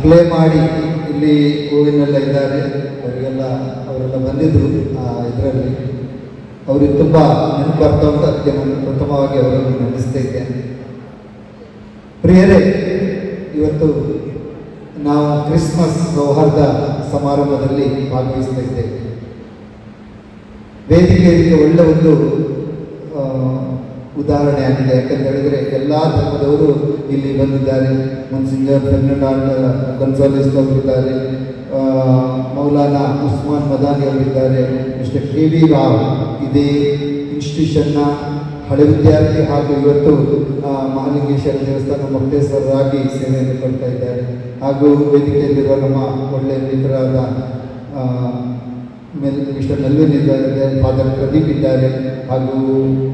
ಪ್ಲೇ ಮಾಡಿ ಇಲ್ಲಿ ಹೂವಿನೆಲ್ಲ ಇದ್ದಾರೆ, ಅವರೆಲ್ಲ ಬಂದಿದ್ದರು ಇದರಲ್ಲಿ. ಅವ್ರಿಗೆ ತುಂಬ ನೆನಪು ಬರ್ತಾ ಉಂಟು, ಅದಕ್ಕೆ ನಾನು ಪ್ರಥಮವಾಗಿ ಅವರನ್ನು ನೆನೆಸ್ತಾ ಇದ್ದೇನೆ. ಪ್ರಿಯರೇ, ಇವತ್ತು ನಾವು ಕ್ರಿಸ್ಮಸ್ ಸೌಹಾರ್ದ ಸಮಾರಂಭದಲ್ಲಿ ಭಾಗವಹಿಸ್ತಾ ಇದ್ದೇವೆ. ವೇದಿಕೆ ಇದಕ್ಕೆ ಒಳ್ಳೆ ಒಂದು ಉದಾಹರಣೆ ಆಗಿದೆ. ಯಾಕಂತ ಹೇಳಿದರೆ ಎಲ್ಲ ಧರ್ಮದವರು ಇಲ್ಲಿ ಬಂದಿದ್ದಾರೆ. ಮೊನ್ಸಿಂಜರ್ ಫೆರ್ನಾಂಡ್ ಗನ್ಸಾಲಿಸ್ ಅವರಿದ್ದಾರೆ, ಮೌಲಾನಾ ಉಸ್ಮಾನ್ ಮದಾನಿ ಅವರಿದ್ದಾರೆ, ಮಿಸ್ಟರ್ KV ರಾವ್ ಇದೇ ಇನ್ಸ್ಟಿಟ್ಯೂಷನ್ನ ಹಳೆ ವಿದ್ಯಾರ್ಥಿ ಹಾಗೂ ಇವತ್ತು ಮಹಾಲಿಂಗೇಶ್ವರ ದೇವಸ್ಥಾನ ಮೊಕ್ತೇಶ್ವರರಾಗಿ ಸೇವೆಯನ್ನು ಕೊಡ್ತಾ ಇದ್ದಾರೆ. ಹಾಗೂ ವೇದಿಕೆಯಲ್ಲಿರುವ ನಮ್ಮ ಒಳ್ಳೆಯ ಮಿತ್ರರಾದ ಮಿಸ್ಟರ್ ಮೆಲ್ವಿನ್ ಇದ್ದಾರೆ, ಫಾದರ್ ಪ್ರದೀಪ್ ಇದ್ದಾರೆ, ಹಾಗೂ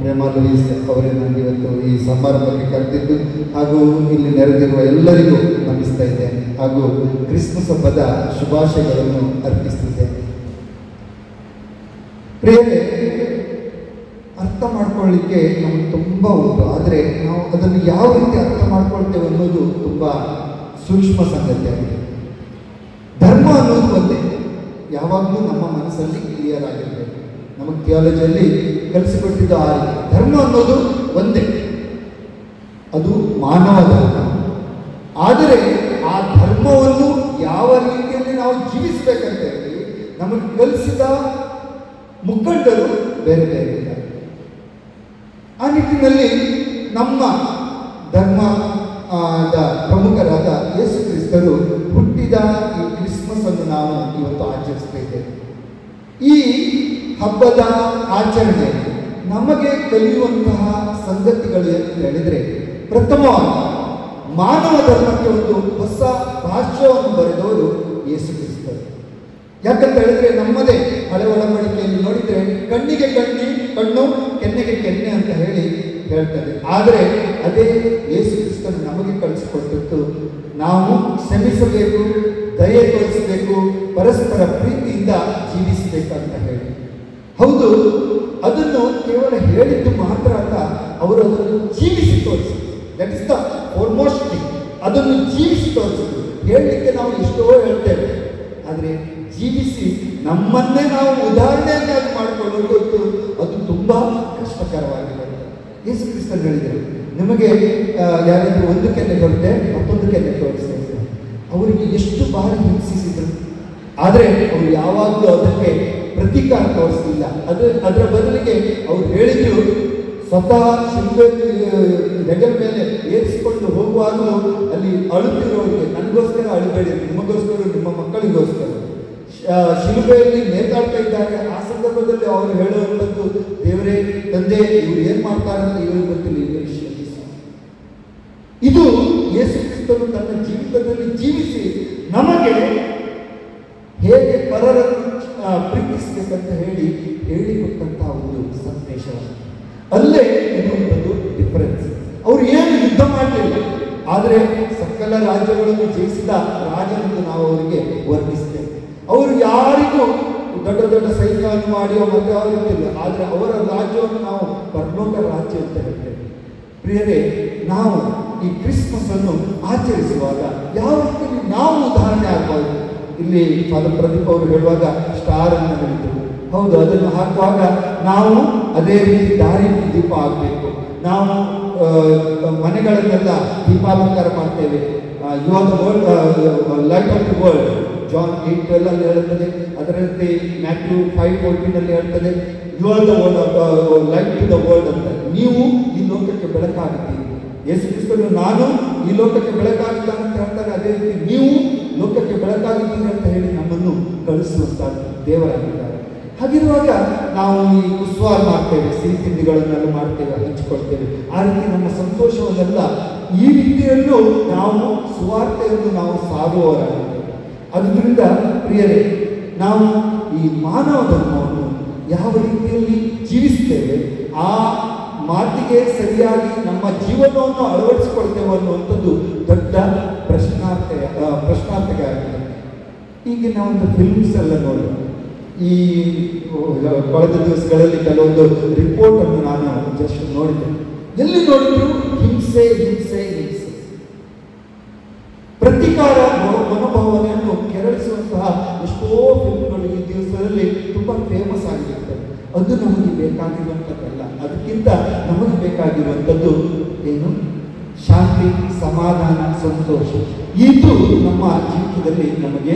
ಪ್ರೇಮಾ ಲೂಯಿಸ್ ಅವರೇ ನನಗೆ ಇವತ್ತು ಈ ಸಮಾರಂಭಕ್ಕೆ ಕರೆದಿದ್ದು, ಹಾಗೂ ಇಲ್ಲಿ ನೆರೆದಿರುವ ಎಲ್ಲರಿಗೂ ನಮಿಸ್ತಾ ಇದ್ದೇನೆ. ಹಾಗೂ ಕ್ರಿಸ್ಮಸ್ ಹಬ್ಬದ ಶುಭಾಶಯಗಳನ್ನು ಅರ್ಪಿಸುತ್ತಿದ್ದೇನೆ. ಪ್ರಿಯರೇ, ಅರ್ಥ ಮಾಡ್ಕೊಳ್ಳಿಕ್ಕೆ ನಮಗೆ ತುಂಬ ಉಂಟು, ಆದರೆ ನಾವು ಅದನ್ನು ಯಾವ ರೀತಿ ಅರ್ಥ ಮಾಡ್ಕೊಳ್ತೇವೆ ಅನ್ನೋದು ತುಂಬ ಸೂಕ್ಷ್ಮ ಸಂಗತಿಯಾಗಿದೆ. ಧರ್ಮ ಅನ್ನೋದು ಒಂದೇ, ಯಾವಾಗಲೂ ನಮ್ಮ ಮನಸ್ಸಲ್ಲಿ ಕ್ಲಿಯರ್ ಆಗಿರಬೇಕು. ನಮಗೆ ಥಿಯಾಲಜಿಯಲ್ಲಿ ಕಲಿಸಿಕೊಟ್ಟಿದ್ದು ಆ ಧರ್ಮ ಅನ್ನೋದು ಒಂದೇ, ಅದು ಮಾನವ ಧರ್ಮ. ಆದರೆ ಆ ಧರ್ಮವನ್ನು ಯಾವ ರೀತಿಯಲ್ಲಿ ನಾವು ಜೀವಿಸಬೇಕಂತ ಹೇಳಿ ನಮಗೆ ಕಲಿಸಿದ ಮುಖಂಡರು ಬೇರೆ ಬೇರೆ ಇದ್ದಾರೆ. ಆ ನಿಟ್ಟಿನಲ್ಲಿ ನಮ್ಮ ಧರ್ಮದ ಪ್ರಮುಖರಾದ ಯೇಸು ಕ್ರಿಸ್ತರು ಹುಟ್ಟಿದ ಈ ಕ್ರಿಸ್ಮಸ್ ಅನ್ನು ನಾವು ಇವತ್ತು ಆಚರಿಸ್ತಾ ಇದ್ದೇವೆ. ಈ ಹಬ್ಬದ ಆಚರಣೆ ನಮಗೆ ಕಲಿಯುವಂತಹ ಸಂಗತಿಗಳು ಅಂತ ಹೇಳಿದರೆ, ಪ್ರಥಮವಾಗಿ ಮಾನವ ಧರ್ಮಕ್ಕೆ ಒಂದು ಹೊಸ ಭಾಷ್ಯವನ್ನು ಬರೆದವರು ಯೇಸು ಕ್ರಿಸ್ತರು. ಯಾಕಂತ ಹೇಳಿದ್ರೆ ನಮ್ಮದೇ ಹಳೆ ಒಡಂಬಡಿಕೆಯಲ್ಲಿ ನೋಡಿದರೆ ಕಣ್ಣಿಗೆ ಕಣ್ಣು ಕೆನ್ನೆಗೆ ಕೆನ್ನೆ ಅಂತ ಹೇಳ್ತದೆ. ಆದರೆ ಅದೇ ಯೇಸು ಕ್ರಿಸ್ತನು ನಮಗೆ ಕಳಿಸಿಕೊಟ್ಟದ್ದು ನಾವು ಕ್ಷಮಿಸಬೇಕು, ದಯೆ ತೋರಿಸಬೇಕು, ಪರಸ್ಪರ ಪ್ರೀತಿಯಿಂದ ಜೀವಿಸಬೇಕಂತ ಹೇಳಿ. ಹೌದು, ಅದನ್ನು ಕೇವಲ ಹೇಳಿದ್ದು ಮಾತ್ರ ಅಲ್ಲ, ಅವರು ಅದನ್ನು ಜೀವಿಸಿ ತೋರಿಸಿದ್ರು. That is the foremost thing. ಅದನ್ನು ಜೀವಿಸಿ ತೋರಿಸಿದ್ರು. ಹೇಳಲಿಕ್ಕೆ ನಾವು ಎಷ್ಟೋ ಹೇಳ್ತೇವೆ, ಆದರೆ ಜೀವಿಸಿ ನಮ್ಮನ್ನೇ ನಾವು ಉದಾಹರಣೆಯನ್ನಾಗಿ ಮಾಡಿಕೊಳ್ಳುವುದು ಅದು ತುಂಬ ಕಷ್ಟಕರವಾಗಿದೆ. ಯೇಸು ಕ್ರಿಸ್ತರು ಹೇಳಿದರು, ನಿಮಗೆ ಯಾರಾದರೂ ಒಂದು ಕೆನ್ನೆ ಕೊಟ್ಟೆ ಮತ್ತೊಂದು ಕೆನ್ನೆ ತೋರಿಸಿದ್ರು. ಅವರಿಗೆ ಎಷ್ಟು ಬಾರಿ ಹಿಂಸಿಸಿದರು, ಆದರೆ ಅವರು ಯಾವಾಗಲೂ ಅದಕ್ಕೆ ಪ್ರತೀಕಾರ ತೋರಿಸಲಿಲ್ಲ. ಅದರ ಬದಲಿಗೆ ಅವ್ರು ಹೇಳಿದ್ರು, ಸ್ವತಃ ಶಿಲ್ಪೆ ಹೆಗಲ ಮೇಲೆ ಏರಿಸಿಕೊಂಡು ಹೋಗುವಾಗಲೂ ಅಲ್ಲಿ ಅಳುತ್ತಿರೋರಿಗೆ, ನನಗೋಸ್ಕರ ಅಳಬೇಡಿ, ನಿಮಗೋಸ್ಕರ, ನಿಮ್ಮ ಮಕ್ಕಳಿಗೋಸ್ಕರ. ಶಿಲುಬೆಯಲ್ಲಿ ನೇತಾಡ್ತಾ ಇದ್ದಾರೆ. ಆ ಸಂದರ್ಭದಲ್ಲಿ ಅವರು ಹೇಳುವಂಥದ್ದು, ದೇವರೇ, ತಂದೆ, ಇವ್ರು ಏನ್ ಮಾಡ್ತಾರೆ ಅಂತ ಇವ್ರಿಗೆ ಗೊತ್ತಿಲ್ಲ, ಇವರು ಕ್ಷಮಿಸಿ. ಇದು ಯೇಸು ಕ್ರಿಸ್ತನು ತನ್ನ ಜೀವಿತದಲ್ಲಿ ಜೀವಿಸಿ ನಮಗೆ ಹೇಗೆ ಪರರನ್ನು ಪ್ರೀತಿಸಬೇಕಂತ ಹೇಳಿಕೊಟ್ಟಂತಹ ಒಂದು ಸಂದೇಶ. ಅಲ್ಲೇ ಇರುವಂಥದ್ದು ಡಿಫರೆನ್ಸ್. ಅವರು ಏನು ಯುದ್ಧ ಮಾಡಲಿಲ್ಲ, ಆದರೆ ಸಕಲ ರಾಜ್ಯಗಳನ್ನು ಜಯಿಸಿದ ರಾಜನೆಂದು ನಾವು ಅವರಿಗೆ ವರ್ಣಿಸ್ತೇವೆ. ಅವರು ಯಾರಿಗೂ ದೊಡ್ಡ ದೊಡ್ಡ ಸೈನ್ಯವನ್ನು ಮಾಡಿ ಮತ್ತೆ ಅವರಿಲ್ಲ, ಆದರೆ ಅವರ ರಾಜ್ಯವನ್ನು ನಾವು ಪರಲೋಕ ರಾಜ್ಯ ಅಂತ ಹೇಳ್ತೇವೆ. ಪ್ರಿಯರೇ, ನಾವು ಈ ಕ್ರಿಸ್ಮಸ್ ಅನ್ನು ಆಚರಿಸುವಾಗ ಯಾವ ರೀತಿಯಲ್ಲಿ ನಾವು ಉದಾಹರಣೆ ಆಗಬಹುದು. ಇಲ್ಲಿ ಫಾದರ್ ಪ್ರದೀಪ್ ಅವರು ಹೇಳುವಾಗ ಸ್ಟಾರ್ ಅನ್ನು ಹೇಳಿದ್ರು. ಹೌದು, ಅದನ್ನು ಹಾಕುವಾಗ ನಾವು ಅದೇ ರೀತಿ ದಾರಿ ದೀಪ ಆಗಬೇಕು. ನಾವು ಮನೆಗಳನ್ನೆಲ್ಲ ದೀಪಾಲಂಕಾರ ಮಾಡ್ತೇವೆ. You are the world, light of the world, John 8:12 ಅಲ್ಲಿ ಹೇಳುತ್ತದೆ. ಅದರಂತೆ ಮ್ಯಾಥ್ಯೂ 5:14 ಅಲ್ಲಿ ಹೇಳ್ತದೆ, you are the light to the world ಅಂತ. ನೀವು ಈ ಲೋಕಕ್ಕೆ ಬೆಳಕಾಗುತ್ತೀರಿ. ಯೇಸು ಕ್ರಿಸ್ತನು ನಾನು ಈ ಲೋಕಕ್ಕೆ ಬೆಳಕಾಗಿಲ್ಲ ಅಂತ ಹೇಳ್ತಾರೆ. ಅದೇ ರೀತಿ ನೀವು ಲೋಕಕ್ಕೆ ಬೆಳಕಾಗಿದ್ದೀರಿ ಅಂತ ಹೇಳಿ ನಮ್ಮನ್ನು ಕಳಿಸುವಂತ ದೇವರಾಗಿದ್ದಾರೆ. ಹಾಗಿರುವಾಗ ನಾವು ಈ ಉತ್ಸವ ಮಾಡ್ತೇವೆ, ಸಿಹಿ ತಿಂಡಿಗಳನ್ನೆಲ್ಲ ಮಾಡ್ತೇವೆ, ಹಂಚಿಕೊಳ್ತೇವೆ. ಆ ರೀತಿ ನಮ್ಮ ಸಂತೋಷವನ್ನೆಲ್ಲ ಈ ರೀತಿಯಲ್ಲೂ ನಾವು ಸುವಾರ್ತೆಯನ್ನು ನಾವು ಸಾರುವವರಾಗಿದ್ದೇವೆ. ಅದರಿಂದ ಪ್ರಿಯರೇ, ನಾವು ಈ ಮಾನವ ಧರ್ಮವನ್ನು ಯಾವ ರೀತಿಯಲ್ಲಿ ಜೀವಿಸ್ತೇವೆ, ಆ ಮಾತಿಗೆ ಸರಿಯಾಗಿ ನಮ್ಮ ಜೀವನವನ್ನು ಅಳವಡಿಸಿಕೊಳ್ತೇವೆ ಅನ್ನುವಂಥದ್ದು ದೊಡ್ಡ ಪ್ರಶ್ನಾರ್ಥಕ ಆಗಿದೆ. ಈಗಿನ ಒಂದು ಫಿಲ್ಮ್ಸ್ ಎಲ್ಲ ನೋಡಿ, ಈ ಕಳೆದ ದಿವಸಗಳಲ್ಲಿ ಕೆಲವೊಂದು ರಿಪೋರ್ಟ್ ಅನ್ನು ನಾನು ಜಸ್ಟ್ ನೋಡಿದೆ. ಎಲ್ಲಿ ನೋಡಿದ್ರು ಹಿಂಸೆ ಹಿಂಸೆ ಹಿಂಸೆ, ಪ್ರತೀಕಾರ ಮನೋಭಾವನೆಯನ್ನು ಕೆರಳಿಸುವಂತಹ ಎಷ್ಟೋ ಫಿಲ್ಮ್ಗಳು ಈ ದಿವಸದಲ್ಲಿ ತುಂಬಾ ಫೇಮಸ್ ಆಗಿರುತ್ತವೆ. ಅದು ನಮಗೆ ಬೇಕಾಗಿರುವಂಥದ್ದಲ್ಲ. ಅದಕ್ಕಿಂತ ನಮಗೆ ಬೇಕಾಗಿರುವಂಥದ್ದು ಏನು? ಶಾಂತಿ, ಸಮಾಧಾನ, ಸಂತೋಷ. ಇದು ನಮ್ಮ ಜೀವಿತದಲ್ಲಿ ನಮಗೆ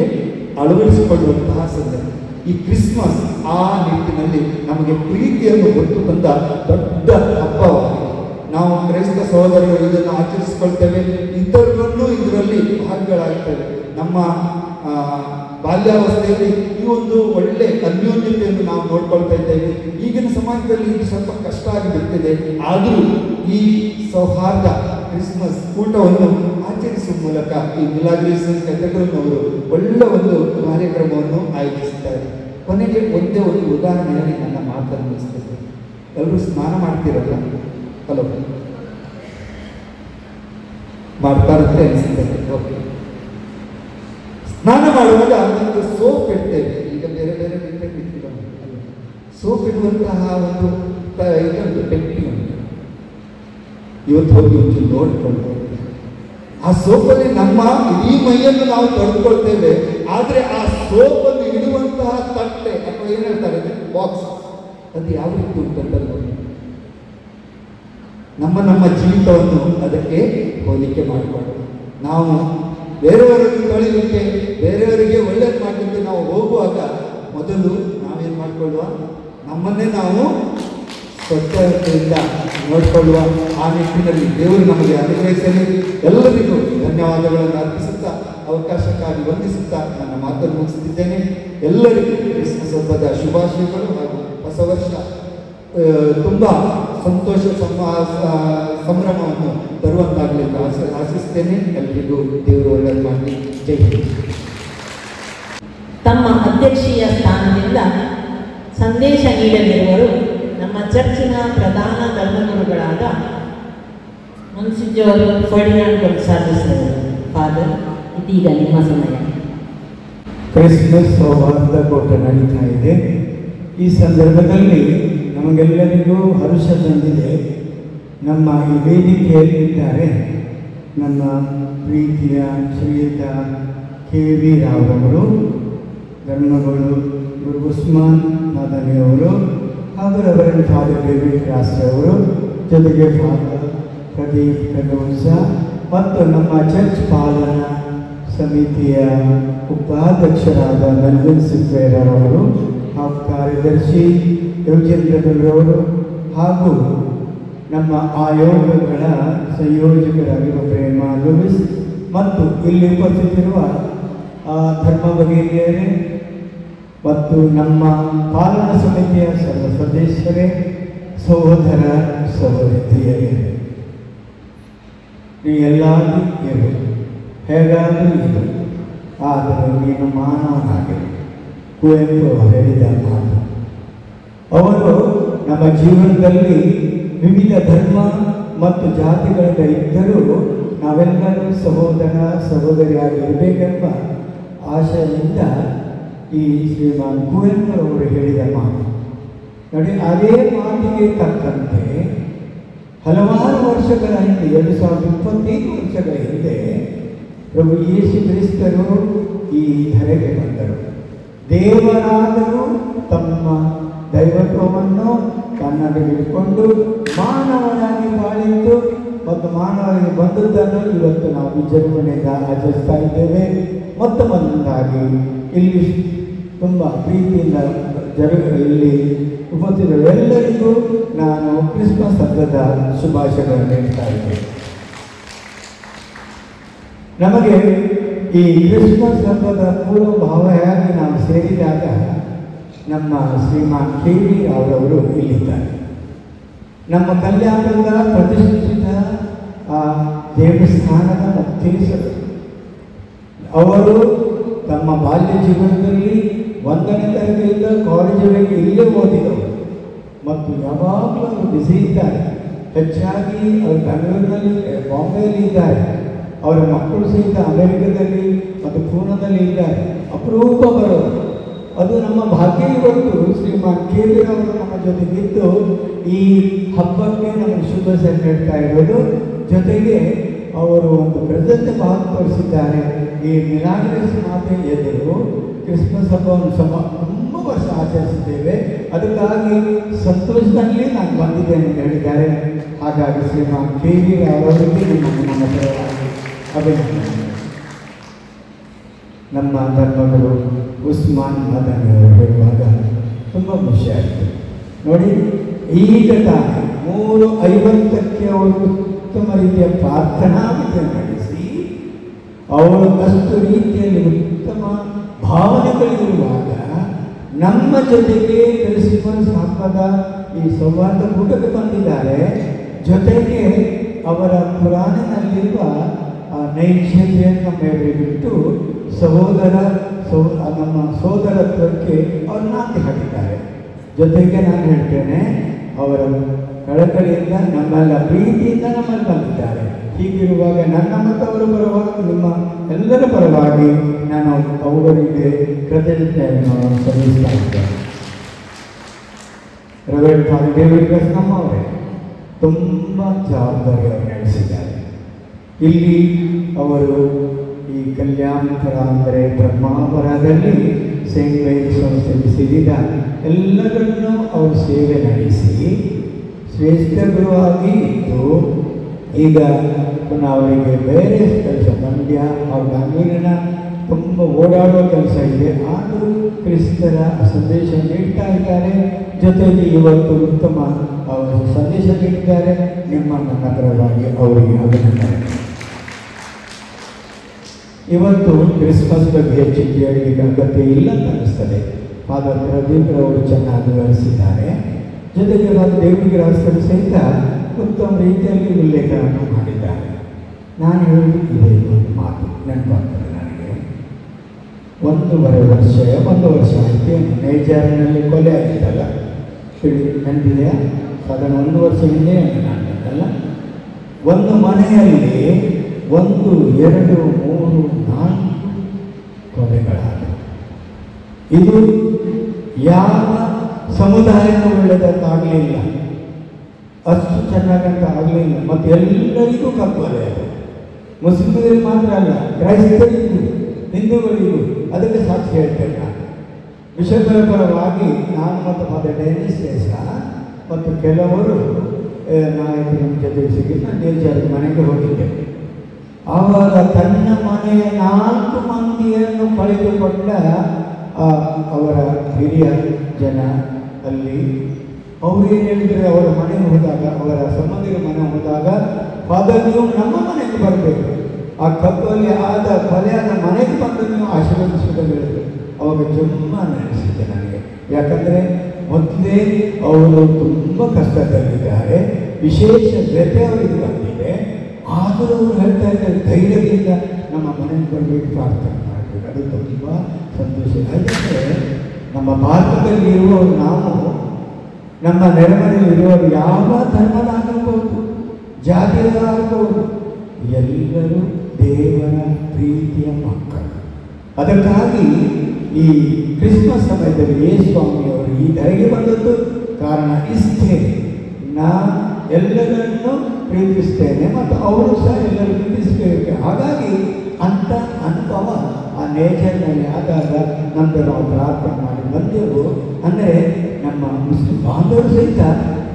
ಅಳವಡಿಸಿಕೊಳ್ಳುವಂತಹ ಸಂದರ್ಭ. ಈ ಕ್ರಿಸ್ಮಸ್ ಆ ನಿಟ್ಟಿನಲ್ಲಿ ನಮಗೆ ಪ್ರೀತಿಯನ್ನು ಹೊತ್ತು ತಂದ ದೊಡ್ಡ ಹಬ್ಬವಾಗಿದೆ. ನಾವು ಕ್ರೈಸ್ತ ಸಹೋದರರು ಇದನ್ನು ಆಚರಿಸಿಕೊಳ್ತೇವೆ, ಇತರರನ್ನು ಇದರಲ್ಲಿ ಭಾಗಗಳಾಗ್ತೇವೆ. ನಮ್ಮ ಬಾಲ್ಯಾವಸ್ಥೆಯಲ್ಲಿ ಈ ಒಂದು ಒಳ್ಳೆ ಅನ್ಯೋನ್ಯತೆಯನ್ನು ನಾವು ನೋಡ್ಕೊಳ್ತಾ ಇದ್ದೇವೆ. ಈಗಿನ ಸಮಾಜದಲ್ಲಿ ಇದು ಸ್ವಲ್ಪ ಕಷ್ಟ ಆಗಿಬಿಡ್ತಿದೆ. ಆದರೂ ಈ ಸೌಹಾರ್ದ ಕ್ರಿಸ್ಮಸ್ ಊಟವನ್ನು ಆಚರಿಸುವ ಮೂಲಕ ಈ ಮಿಲಾಗ್ರೀಸಸ್ ಕ್ಯಾಥೆಡ್ರಲ್ನವರು ಒಳ್ಳೆ ಒಂದು ಕಾರ್ಯಕ್ರಮವನ್ನು ಆಯೋಜಿಸುತ್ತಾರೆ. ಕೊನೆಗೆ ಒಂದೇ ಒಂದು ಉದಾಹರಣೆಯಲ್ಲಿ ನನ್ನ ಮಾತನ್ನು ಮುಗಿಸ್ತೇನೆ. ಎಲ್ಲರೂ ಸ್ನಾನ ಮಾಡ್ತಿರಲ್ಲ, ಹಲೋ ಮಾಡ್ತಾರಂತೆ ಅನಿಸ್ತದೆ. ಓಕೆ, ಸ್ನಾನ ಮಾಡುವಾಗ ಒಂದು ಸೋಪ್ ಇಡ್ತೇವೆ. ಈಗ ಬೇರೆ ಬೇರೆ ಡಿಫ್ರೆಂಟ್ ಸೋಪ್ ಇಡುವಂತಹ ಒಂದು ಇದೊಂದು ಟೆಕ್ನಿಕ್ ಉಂಟು. ಇವತ್ತು ಹೋಗಿ ಒಂದು ನೋಡ್ಕೊಳ್ತೇವೆ. ಆ ಸೋಪಲ್ಲಿ ನಮ್ಮ ಇಡೀ ಮೈಯನ್ನು ನಾವು ತೊಳೆದುಕೊಳ್ತೇವೆ. ಆದರೆ ಆ ಸೋಪನ್ನು ಇಡುವಂತಹ ತಟ್ಟೆ ಅಥವಾ ಏನ್ ಹೇಳ್ತಾರೆ ಬಾಕ್ಸ್, ಅದು ಯಾವ ರೀತಿ ಉಂಟಂತ ನೋಡಿ. ನಮ್ಮ ಜೀವಿತವನ್ನು ಅದಕ್ಕೆ ಹೋಲಿಕೆ ಮಾಡಿಕೊಂಡು ನಾವು ಬೇರೆಯವರನ್ನು ತೊಳಿಲಿಕ್ಕೆ, ಬೇರೆಯವರಿಗೆ ಒಳ್ಳೇದು ಮಾಡಲಿಕ್ಕೆ ನಾವು ಹೋಗುವಾಗ ಮೊದಲು ನಾವೇನು ಮಾಡಿಕೊಳ್ಳುವ, ನಮ್ಮನ್ನೇ ನಾವು ಸ್ವಚ್ಛತೆಯಿಂದ ನೋಡಿಕೊಳ್ಳುವ ಆ ನಿಟ್ಟಿನಲ್ಲಿ ದೇವರು ನಮಗೆ ಅನುಗ್ರಹಿಸಲಿ. ಎಲ್ಲರಿಗೂ ಧನ್ಯವಾದಗಳನ್ನು ಅರ್ಪಿಸುತ್ತಾ, ಅವಕಾಶಕ್ಕಾಗಿ ವಂದಿಸುತ್ತಾ ನನ್ನ ಮಾತನ್ನು ಮುಗಿಸುತ್ತಿದ್ದೇನೆ. ಎಲ್ಲರಿಗೂ ಕ್ರಿಸ್ಮಸ್ ಹಬ್ಬದ ಶುಭಾಶಯಗಳು ಹಾಗೂ ಹೊಸ ವರ್ಷ ತುಂಬ ಸಂತೋಷ ಸಂಭ್ರಮವನ್ನು ತರುವಂತಾಗಲಿ ಎಂದು ಆಶಿಸ್ತೇನೆ. ಎಲ್ಲರಿಗೂ ದೇವರು ಒಳ್ಳೆಯದು ಮಾಡಲಿ. ಜೈ ಹಿಂದ್. ತಮ್ಮ ಅಧ್ಯಕ್ಷೀಯ ಸ್ಥಾನದಿಂದ ಸಂದೇಶ ನೀಡಲಿರುವರು ನಮ್ಮ ಚರ್ಚಿನ ಪ್ರಧಾನ ಧರ್ಮಗುರುಗಳಾದ ಮುನ್ಸಿಜೋರು ಫರ್ಡಿನಾಂಡ್ ಗೊಂಸಾಲ್ವಿಸ್ ಫಾದರ್, ಇದೀಗ ನಿಮ್ಮ ಸಮಯ. ಕ್ರಿಸ್ಮಸ್ ಸೌಹಾರ್ದ ಕೂಟ ನಡೀತಾ ಇದೆ. ಈ ಸಂದರ್ಭದಲ್ಲಿ ನಮಗೆಲ್ಲರಿಗೂ ಹರ್ಷ ತಂದಿದೆ. ನಮ್ಮ ಈ ವೇದಿಕೆಯಲ್ಲಿದ್ದಾರೆ ನಮ್ಮ ಪ್ರೀತಿಯ ಶ್ರೀಯುತ KV ರಾವ್ರವರು, ಧರ್ಮಗಳು ಗುರು ಉಸ್ಮಾನ್ ಮಾದನಿಯವರು ಹಾಗೂ ರೆವರೆಂಡ್ ಫಾದರ್ ಡೇವಿಡ್ ಕ್ರಾಸ್ ಅವರು, ಜೊತೆಗೆ ಫಾದರ್ ಪ್ರದೀಪ್ ಕಡೋನ್ಸ ಮತ್ತು ನಮ್ಮ ಚರ್ಚ್ ಪಾಲನಾ ಸಮಿತಿಯ ಉಪಾಧ್ಯಕ್ಷರಾದ ಮೆಲ್ವಿನ್ ಸಿಫೇರರ್ ಅವರು ಹಾಗೂ ಕಾರ್ಯದರ್ಶಿ ಯೋಗೇಂದ್ರರವರು ಹಾಗೂ ನಮ್ಮ ಆಯೋಗಗಳ ಸಂಯೋಜಕರಾಗಿರುವ ಪ್ರೇಮ ಲೂಯಿಸ್ ಮತ್ತು ಇಲ್ಲಿ ಉಪಸ್ಥಿತಿರುವ ಧರ್ಮ ಭಗಿನಿಯರೇ ಮತ್ತು ನಮ್ಮ ಪಾಲನಾ ಸಮಿತಿಯ ಸರ್ವ ಸದಸ್ಯರೇ, ಸಹೋದರ ಸಹೋದರಿಯರೇ, ನೀ ಎಲ್ಲಾದರೂ ಇರು, ಹೇಗಾದರೂ ಇರು, ಆದರೆ ನೀನು ಮಾನವನಾಗಿರು. ಕುವೆಂಪು ಹೇಳಿದ ಮಾತು. ಅವರು ನಮ್ಮ ಜೀವನದಲ್ಲಿ ವಿವಿಧ ಧರ್ಮ ಮತ್ತು ಜಾತಿಗಳಿಂದ ಇದ್ದರೂ ನಾವೆಲ್ಲರೂ ಸಹೋದರ ಸಹೋದರಿಯಾಗಿರಬೇಕೆಂಬ ಆಶಯದಿಂದ ಈ ಶ್ರೀಮಾನ್ ಕುವೆಂಪು ಅವರು ಹೇಳಿದ ಮಾತು ನೋಡಿ. ಅದೇ ಮಾತಿಗೆ ತಕ್ಕಂತೆ ಹಲವಾರು ವರ್ಷಗಳ ಹಿಂದೆ 2025 ವರ್ಷಗಳ ಹಿಂದೆ ಪ್ರಭು ಯೇಸು ಕ್ರಿಸ್ತರು ಈ ಧರೆಗೆ ಬಂದರು. ದೇವರಾದರೂ ತಮ್ಮ ದೈವತ್ವವನ್ನು ತನ್ನಲ್ಲಿಟ್ಟುಕೊಂಡು ಮಾನವನಾಗಿ ಬಾಳಿದ್ದು ಮತ್ತು ಮಾನವನಿಗೆ ಬಂದದ್ದನ್ನು ಇವತ್ತು ನಾವು ವಿಜೃಂಭಣೆಯಿಂದ ಆಚರಿಸ್ತಾ ಇದ್ದೇವೆ. ಮೊತ್ತ ಮೊದಲನೇದಾಗಿ ಇಲ್ಲಿ ತುಂಬ ಪ್ರೀತಿಯಿಂದ ಇಲ್ಲಿ ಉಪಸ್ಥಿತರು ಎಲ್ಲರಿಗೂ ನಾನು ಕ್ರಿಸ್ಮಸ್ ಹಬ್ಬದ ಶುಭಾಶಯಗಳನ್ನು ನೀಡ್ತಾ ಇದ್ದೇನೆ. ನಮಗೆ ಈ ಕ್ರಿಸ್ಮಸ್ ಹಬ್ಬದ ಪೂರ್ವಭಾವಿಯಾಗಿ ನಾವು ಸೇರಿದಾಗ ನಮ್ಮ ಶ್ರೀಮಾನ್ ಕೆ.ವಿ. ಅವರವರು ಇಲ್ಲಿದ್ದಾರೆ. ನಮ್ಮ ಕಲ್ಯಾಣದ ಪ್ರತಿಷ್ಠಿತ ದೇವಸ್ಥಾನದ ಮಧ್ಯಸ್ಥರು. ಅವರು ತಮ್ಮ ಬಾಲ್ಯ ಜೀವನದಲ್ಲಿ 1ನೇ ತರಗತಿಯಿಂದ ಕಾಲೇಜಿನಲ್ಲಿ ಇಲ್ಲೇ ಓದಿದರು ಮತ್ತು ಯಾವಾಗಲೂ ಅವರು ಬಿಸಿ ಇದ್ದಾರೆ. ಹೆಚ್ಚಾಗಿ ಅವರು ಬೆಂಗಳೂರಿನಲ್ಲಿ ಬಾಂಬೆಯಲ್ಲಿ ಇದ್ದಾರೆ. ಅವರ ಮಕ್ಕಳು ಸಹಿತ ಅಮೆರಿಕದಲ್ಲಿ ಮತ್ತು ಪೂನಾದಲ್ಲಿ ಇದ್ದಾರೆ. ಅಪರೂಪ ಬರೋರು. ಅದು ನಮ್ಮ ಭಾಗ್ಯ. ಇವತ್ತು ಶ್ರೀಮಾನ್ ಕೆ.ವಿ. ಅವರು ನಮ್ಮ ಜೊತೆಗಿದ್ದು ಈ ಹಬ್ಬಕ್ಕೆ ನಮಗೆ ಶುಭ ನೀಡ್ತಾ ಇರೋದು. ಜೊತೆಗೆ ಅವರು ಒಂದು ಪ್ರಜೆಂಟ್ ಭಾಗವಹಿಸಿದ್ದಾರೆ. ಈ ಮಿಲಾಗ್ರೆಸ್ ಮಾತೆ ಎದುರು ಕ್ರಿಸ್ಮಸ್ ಹಬ್ಬವನ್ನು ತುಂಬ ವರ್ಷ ಆಚರಿಸಿದ್ದೇವೆ. ಅದಕ್ಕಾಗಿ ಸಂತೋಷದಲ್ಲಿ ನಾನು ಬಂದಿದ್ದೇನೆ ಅಂತ ಹೇಳಿದ್ದಾರೆ. ಹಾಗಾಗಿ ಶ್ರೀಮಾನ್ ಕೆ.ವಿ. ಅವರಿಗೆ ನಮ್ಮ ಪರವಾಗಿ ಅಭಿನಂದನೆ. ನಮ್ಮ ಧರ್ಮಗಳು ಉಸ್ಮಾನ್ ಮದನಿ ಅವರು ಹೇಳುವಾಗ ತುಂಬ ಖುಷಿ ಆಯಿತು ನೋಡಿ. ಈಗ ತಾನೇ 3:50ಕ್ಕೆ ಅವರು ಉತ್ತಮ ರೀತಿಯ ಪ್ರಾರ್ಥನಾ ವಿಧಿ ನಡೆಸಿ ಅವರು ಅಷ್ಟು ರೀತಿಯಲ್ಲಿ ಉತ್ತಮ ಭಾವನೆಗಳಿರುವಾಗ ನಮ್ಮ ಜೊತೆಗೆ ಕ್ರಿಸ್ಮಸ್ ಹಬ್ಬದ ಈ ಸೌಹಾರ್ದ ಕೂಟಕ್ಕೆ ಬಂದಿದ್ದಾರೆ. ಜೊತೆಗೆ ಅವರ ಪುರಾಣಿನಲ್ಲಿರುವ ನೈವೇದ್ಯವನ್ನು ಮೇಲೆ ಬಿಟ್ಟು ನಮ್ಮ ಸೋದರತ್ವಕ್ಕೆ ಅವರು ನಾಂದಿ ಹಾಕಿದ್ದಾರೆ. ಜೊತೆಗೆ ನಾನು ಹೇಳ್ತೇನೆ, ಅವರ ಕಳಕಳಿಯಿಂದ ನಮ್ಮೆಲ್ಲ ಪ್ರೀತಿಯಿಂದ ನಮ್ಮಲ್ಲಿ ಬಂದಿದ್ದಾರೆ. ಹೀಗಿರುವಾಗ ನನ್ನ ಮತ್ತು ಅವರ ಪರವಾಗಿ ನಿಮ್ಮ ಎಲ್ಲರ ಪರವಾಗಿ ನಾನು ಅವರಿಗೆ ಕೃತಜ್ಞತೆಯನ್ನು ಸಲ್ಲಿಸ್ತಾ ಇದ್ದೇನೆ. ರೆವರೆಂಡ್ ಫಾದರ್ ಡೇವಿಡ್ ಕೃಷ್ಣಮ್ಮ ಅವರೇ ತುಂಬ ಜವಾಬ್ದಾರಿಯನ್ನು ನಡೆಸಿದ್ದಾರೆ. ಇಲ್ಲಿ ಅವರು ಈ ಕಲ್ಯಾಣಪುರ ಅಂದರೆ ಬ್ರಹ್ಮಾಪುರದಲ್ಲಿ ಸೇಂಟ್ ಮೇರಿ ಸಂಸ್ಥೆಗೆ ಸೇರಿದ ಎಲ್ಲರನ್ನೂ ಅವರು ಸೇವೆ ನಡೆಸಿ ಶ್ರೇಷ್ಠ ಗುರುವಾಗಿ ಇದ್ದು ಈಗ ಪುನಃ ಅವರಿಗೆ ಬೇರೆ ಕೆಲಸ ಮಂಡ್ಯ ಅವ್ರ ಬೆಂಗಳೂರಿನ ತುಂಬ ಓಡಾಡೋ ಕೆಲಸ ಇದೆ. ಆದರೂ ಕ್ರಿಸ್ತರ ಸಂದೇಶ ನೀಡ್ತಾ ಇದ್ದಾರೆ. ಜೊತೆಗೆ ಇವತ್ತು ಉತ್ತಮ ಅವರು ಸಂದೇಶ ನೀಡಿದ್ದಾರೆ. ನಿಮ್ಮ ನನ್ನ ಪರವಾಗಿ ಅವರಿಗೆ ಅಭಿನಂದನೆ. ಇವತ್ತು ಕ್ರಿಸ್ಮಸ್ ಬಗ್ಗೆ ಹೆಚ್ಚು ಕೇಳಲಿಕ್ಕೆ ಅಗತ್ಯ ಇಲ್ಲ ಅಂತ ಅನ್ನಿಸ್ತದೆ. ಫಾದರ್ ಪ್ರದೀಪ್ ಅವರು ಚೆನ್ನಾಗಿ ವಿವರಿಸಿದ್ದಾರೆ. ಜೊತೆಗೆ ದೇವರಿಗೆ ರಾಷ್ಟ್ರಗಳು ಸಹಿತ ಉತ್ತಮ ರೀತಿಯಲ್ಲಿ ಉಲ್ಲೇಖವನ್ನು ಮಾಡಿದ್ದಾರೆ. ನಾನು ಹೇಳಿ ಇದೇ ಒಂದು ಮಾತು ನೆನಪಾಗ್ತದೆ ನನಗೆ. 1 ವರ್ಷ ಆಯಿತು ನೈಜಾರಿನಲ್ಲಿ ಕೊಲೆ ಆಗಿತ್ತಲ್ಲ, ನೆನಪಿದೆಯಾ? ಸಾಧಾರಣ 1 ವರ್ಷ ಹಿಂದೆ ನಾನಲ್ಲ. ಒಂದು ಮನೆಯಲ್ಲಿ 1, 2, 3, 4 ಕೊಲೆಗಳಾದವು. ಇದು ಯಾವ ಸಮುದಾಯಕ್ಕೂ ಒಳ್ಳೆಯದಾಗಲಿಲ್ಲ, ಅಷ್ಟು ಚೆನ್ನಾಗಂತ ಆಗಲಿಲ್ಲ. ಮತ್ತು ಎಲ್ಲರಿಗೂ ಕಗ್ಗೊಲೆ ಅದು. ಮುಸ್ಲಿಮರಿಗೆ ಮಾತ್ರ ಅಲ್ಲ, ಕ್ರೈಸ್ತರಿಗೂ ಹಿಂದೂಗಳಿಗೂ. ಅದಕ್ಕೆ ಸಾಕ್ಷಿ ಹೇಳ್ತೇನೆ ನಾನು. ವಿಷಯಗಳ ಪರವಾಗಿ ನಾನು ಮತ್ತು ಫಾದರ್ ಡೆನಿಸ್ ದೇಶ ಮತ್ತು ಕೆಲವರು ನಾಯಕರು ನಮ್ಮ ಜೊತೆಗೆ ಸಿಕ್ಕಿದ್ದು ನಾನು ನೇಜಾರಿ ಮನೆಗೆ ಹೋಗಿದ್ದೇನೆ. ಆವಾಗ ತನ್ನ ಮನೆಯ 4 ಮಂದಿಯನ್ನು ಕಳೆದುಕೊಂಡ ಅವರ ಹಿರಿಯ ಜನ ಅಲ್ಲಿ ಅವರು ಏನು ಹೇಳಿದರೆ, ಅವರ ಮನೆಗೆ ಹೋದಾಗ, ಅವರ ಸಂಬಂಧಿಕರ ಮನೆಗೆ ಹೋದಾಗ, ಫಾದರ್ ನೀವು ನಮ್ಮ ಮನೆಗೆ ಬರಬೇಕು, ಆ ಕಬ್ಬಲ್ಲಿ ಆದ ಕೊಲೆಯಾದ ಮನೆಗೆ ಬಂದು ನೀವು ಆಶೀರ್ವದಿಸಬೇಕು ಹೇಳಿದರು. ಅವಾಗ ತುಂಬ ನೆನೆಸಿದೆ ನನಗೆ. ಯಾಕಂದರೆ ಮೊದಲೇ ಅವರು ತುಂಬ ಕಷ್ಟದಲ್ಲಿದ್ದಾರೆ, ವಿಶೇಷ ಜೊತೆ ಅವರಿಗೆ ಬಂದಿದೆ. ಆದರೂ ಅವರು ಹೇಳ್ತಾ ಇದ್ದಾರೆ, ಧೈರ್ಯದಿಂದ ನಮ್ಮ ಮನೆಗೆ ಬರಬೇಕು, ಪ್ರಾರ್ಥನೆ ಮಾಡಬೇಕು. ಅದು ತುಂಬ ಸಂತೋಷ. ಯಾಕೆಂದರೆ ನಮ್ಮ ಭಾರತದಲ್ಲಿ ಇರುವವರು, ನಾವು ನಮ್ಮ ನೆರೆಮನೆಯಲ್ಲಿರುವವರು ಯಾವ ಧರ್ಮದಾಗಿರ್ಬೋದು, ಜಾತಿಯಾಗಿರ್ಬೋದು, ಎಲ್ಲರೂ ದೇವರ ಪ್ರೀತಿಯ ಮಕ್ಕಳು. ಅದಕ್ಕಾಗಿ ಈ ಕ್ರಿಸ್ಮಸ್ ಸಮಯದಲ್ಲಿ ಯೇಸುಸ್ವಾಮಿಯವರು ಈ ಧರೆಗೆ ಬಂದದ್ದು ಕಾರಣ ಇಷ್ಟೇ. ನಾನು ಎಲ್ಲರನ್ನು ಪ್ರೀತಿಸ್ತೇನೆ ಮತ್ತು ಅವರು ಸಹ ಎಲ್ಲರೂ ಪ್ರೀತಿಸಬೇಕು. ಹಾಗಾಗಿ ಅಂಥ ಅನುಭವ ಆ ನೇಚರ್ನಲ್ಲಿ ಆದಾಗ ನಂತರ ನಾವು ಪ್ರಾರ್ಥನೆ ಮಾಡಿ ಬಂದೆವು. ಅಂದರೆ ನಮ್ಮ ಮುಸ್ಲಿಂ ಬಾಂಧವರು ಸಹಿತ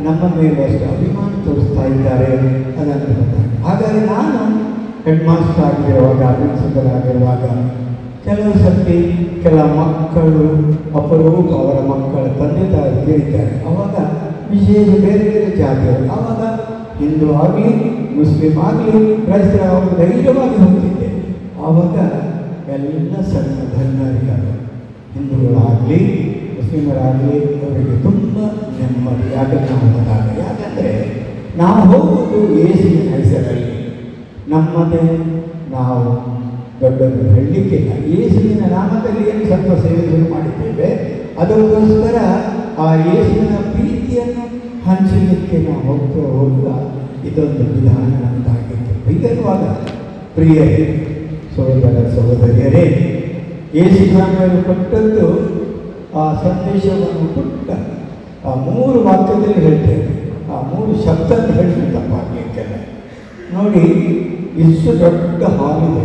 ನಮ್ಮ ಮೇಲೆ ಅಷ್ಟು ಅಭಿಮಾನ ತೋರಿಸ್ತಾ ಇದ್ದಾರೆ, ಅದನ್ನು ಗೊತ್ತಾಗ. ಹಾಗಾಗಿ ನಾನು ಹೆಡ್ ಮಾಸ್ಟರ್ ಆಗಿರುವಾಗ, ಪ್ರಿನ್ಸಿಪಲ್ ಆಗಿರುವಾಗ ಕೆಲವು ಸರ್ತಿ ಕೆಲ ಮಕ್ಕಳು ಅಪರೂಪ ಅವರ ಮಕ್ಕಳ ತಂದೆ ತಾಯಿ ಕೇಳಿದ್ದಾರೆ. ಆವಾಗ ವಿಶೇಷ ಬೇರೆ ಬೇರೆ ಜಾತಿಯವರು, ಆವಾಗ ಹಿಂದೂ ಆಗಲಿ ಮುಸ್ಲಿಂ ಆಗಲಿ ಕ್ರೈಸ್ತರ ಅವರು ಧೈರ್ಯವಾಗಿ ಹೋಗ್ತಿದ್ದೆ. ಆವಾಗ ಎಲ್ಲ ಸಣ್ಣ ಧರ್ಮರಿಗಳು, ಹಿಂದೂಗಳಾಗಲಿ ಮುಸ್ಲಿಮರಾಗಲಿ ಅವರಿಗೆ ತುಂಬ ನೆಮ್ಮದಿ. ಯಾಕಂದ್ರೆ ನಾವು ಹೋದಾಗ, ಯಾಕಂದರೆ ನಾವು ಹೋಗುವುದು ಯೇಸುವಿನ ಹೆಸರಲ್ಲಿ, ನಮ್ಮದೇ ನಾವು ದೊಡ್ಡದು ಹೇಳಲಿಕ್ಕಿಲ್ಲ. ಯೇಸುವಿನ ನಾಮದಲ್ಲಿ ಏನು ಸ್ವಲ್ಪ ಸೇವೆಗಳು ಮಾಡಿದ್ದೇವೆ, ಅದಕ್ಕೋಸ್ಕರ ಆ ಯೇಸುವಿನ ಪ್ರೀತಿಯನ್ನು ಹಂಚಲಿಕ್ಕೆ ನಾವು ಹೋಗುವ ಇದೊಂದು ವಿಧಾನ ನಮ್ಮದಾಗಿತ್ತು. ಹೀಗಿರುವಾಗ ಪ್ರಿಯರೇ, ಸಹೋದರ ಸಹೋದರಿಯರೇ, ಯೇಸು ಸ್ವಾಮಿಯವರು ಕೊಟ್ಟದ್ದು ಆ ಸಂದೇಶವನ್ನು ಪುಟ್ಟ ಆ 3 ವಾಕ್ಯದಲ್ಲಿ ಹೇಳ್ತೇವೆ. ಆ 3 ಶಬ್ದ ಹೇಳಿದ್ರೆ ತಪ್ಪಾಗಲಿಕ್ಕೆಲ್ಲ. ನೋಡಿ, ಇಷ್ಟು ದೊಡ್ಡ ಹಾಲಿದೆ,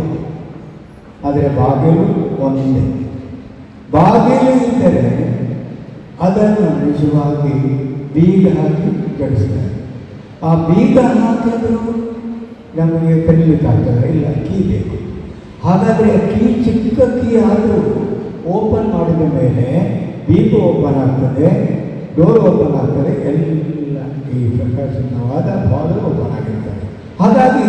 ಆದರೆ ಬಾಗಿಲು ಒಂದೇ. ಬಾಗಿಲು ಇದ್ದರೆ ಅದನ್ನು ನಿಜವಾಗಿ ಬೀಗ ಹಾಕಿ ಜಡಿಸ್ತಾರೆ. ಆ ಬೀಗ ಹಾಕಿದ್ರು ನಮಗೆ ಕಲಿಲಿಕ್ಕಾಗ್ತದೆ, ಇಲ್ಲ ಕೀ ಬೇಕು. ಹಾಗಾದರೆ ಕೀ ಚಿಕ್ಕ ಕೀ ಆದರೂ ಓಪನ್ ಮಾಡಿದ ಮೇಲೆ ಬೀಗ ಓಪನ್ ಆಗ್ತದೆ, ಡೋರ್ ಓಪನ್ ಆಗ್ತದೆ, ಎಲ್ಲ ಈ ಪ್ರಕಾಶನವಾದ ಬಾಗಿಲು ಓಪನ್ ಆಗಿರ್ತದೆ. ಹಾಗಾಗಿ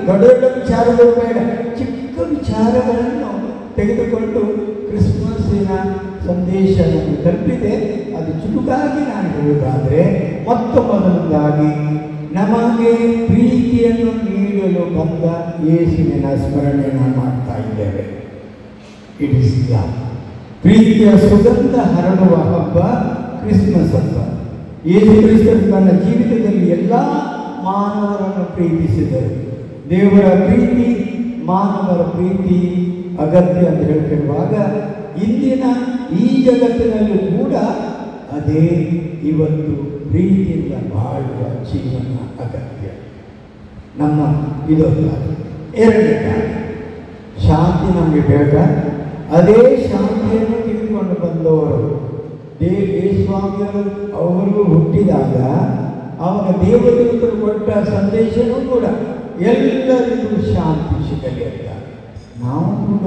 ದೊಡ್ಡ ದೊಡ್ಡ ವಿಚಾರಗಳು ಬೇಡ, ಚಿಕ್ಕ ವಿಚಾರಗಳನ್ನು ತೆಗೆದುಕೊಂಡು ಕ್ರಿಸ್ಮಸ್ಸಿನ ಸಂದೇಶ ನಮಗೆ ತಲುಪಿದೆ. ಅದು ಚುಟುಕಾಗಿ ನಾನು ಹೇಳುವುದಾದರೆ, ಮೊದಲನೇದಾಗಿ ನಮಗೆ ಪ್ರೀತಿಯನ್ನು ನೀಡಲು ಬಂದ ಯೇಸುವಿನ ಸ್ಮರಣೆಯನ್ನು ಮಾಡ್ತಾ ಇದ್ದೇವೆ. It is love. ಪ್ರೀತಿಯ ಸುಗಂಧ ಹರಡುವ ಹಬ್ಬ ಕ್ರಿಸ್ಮಸ್ ಹಬ್ಬ. ಯೇಸು ಕ್ರಿಸ್ತನು ತನ್ನ ಜೀವಿತದಲ್ಲಿ ಎಲ್ಲ ಮಾನವರನ್ನು ಪ್ರೀತಿಸಿದರು. ದೇವರ ಪ್ರೀತಿ, ಮಾನವರ ಪ್ರೀತಿ ಅಗತ್ಯ ಅಂತ ಹೇಳ್ತಿರುವಾಗ, ಇಂದಿನ ಈ ಜಗತ್ತಿನಲ್ಲೂ ಕೂಡ ಅದೇ ಇವತ್ತು ಪ್ರೀತಿಯಿಂದ ಬಾಳುವ ಜೀವನ ಅಗತ್ಯ. ನಮ್ಮ ಇದೊಂದು. ಎರಡನೇ ಕಾರಣ, ಶಾಂತಿ ನಮಗೆ ಬೇಡ. ಅದೇ ಶಾಂತಿಯನ್ನು ತೆಗೆದುಕೊಂಡು ಬಂದವರು ಯೇಸುಸ್ವಾಮಿಯವರು ಅವರು ಹುಟ್ಟಿದಾಗ ಆವಾಗ ದೇವದೂತರು ಕೊಟ್ಟ ಸಂದೇಶವೂ ಕೂಡ ಎಲ್ಲರಿಗೂ ಶಾಂತಿ ಸಿಗಲಿ ಅಂತ. ನಾವು ಕೂಡ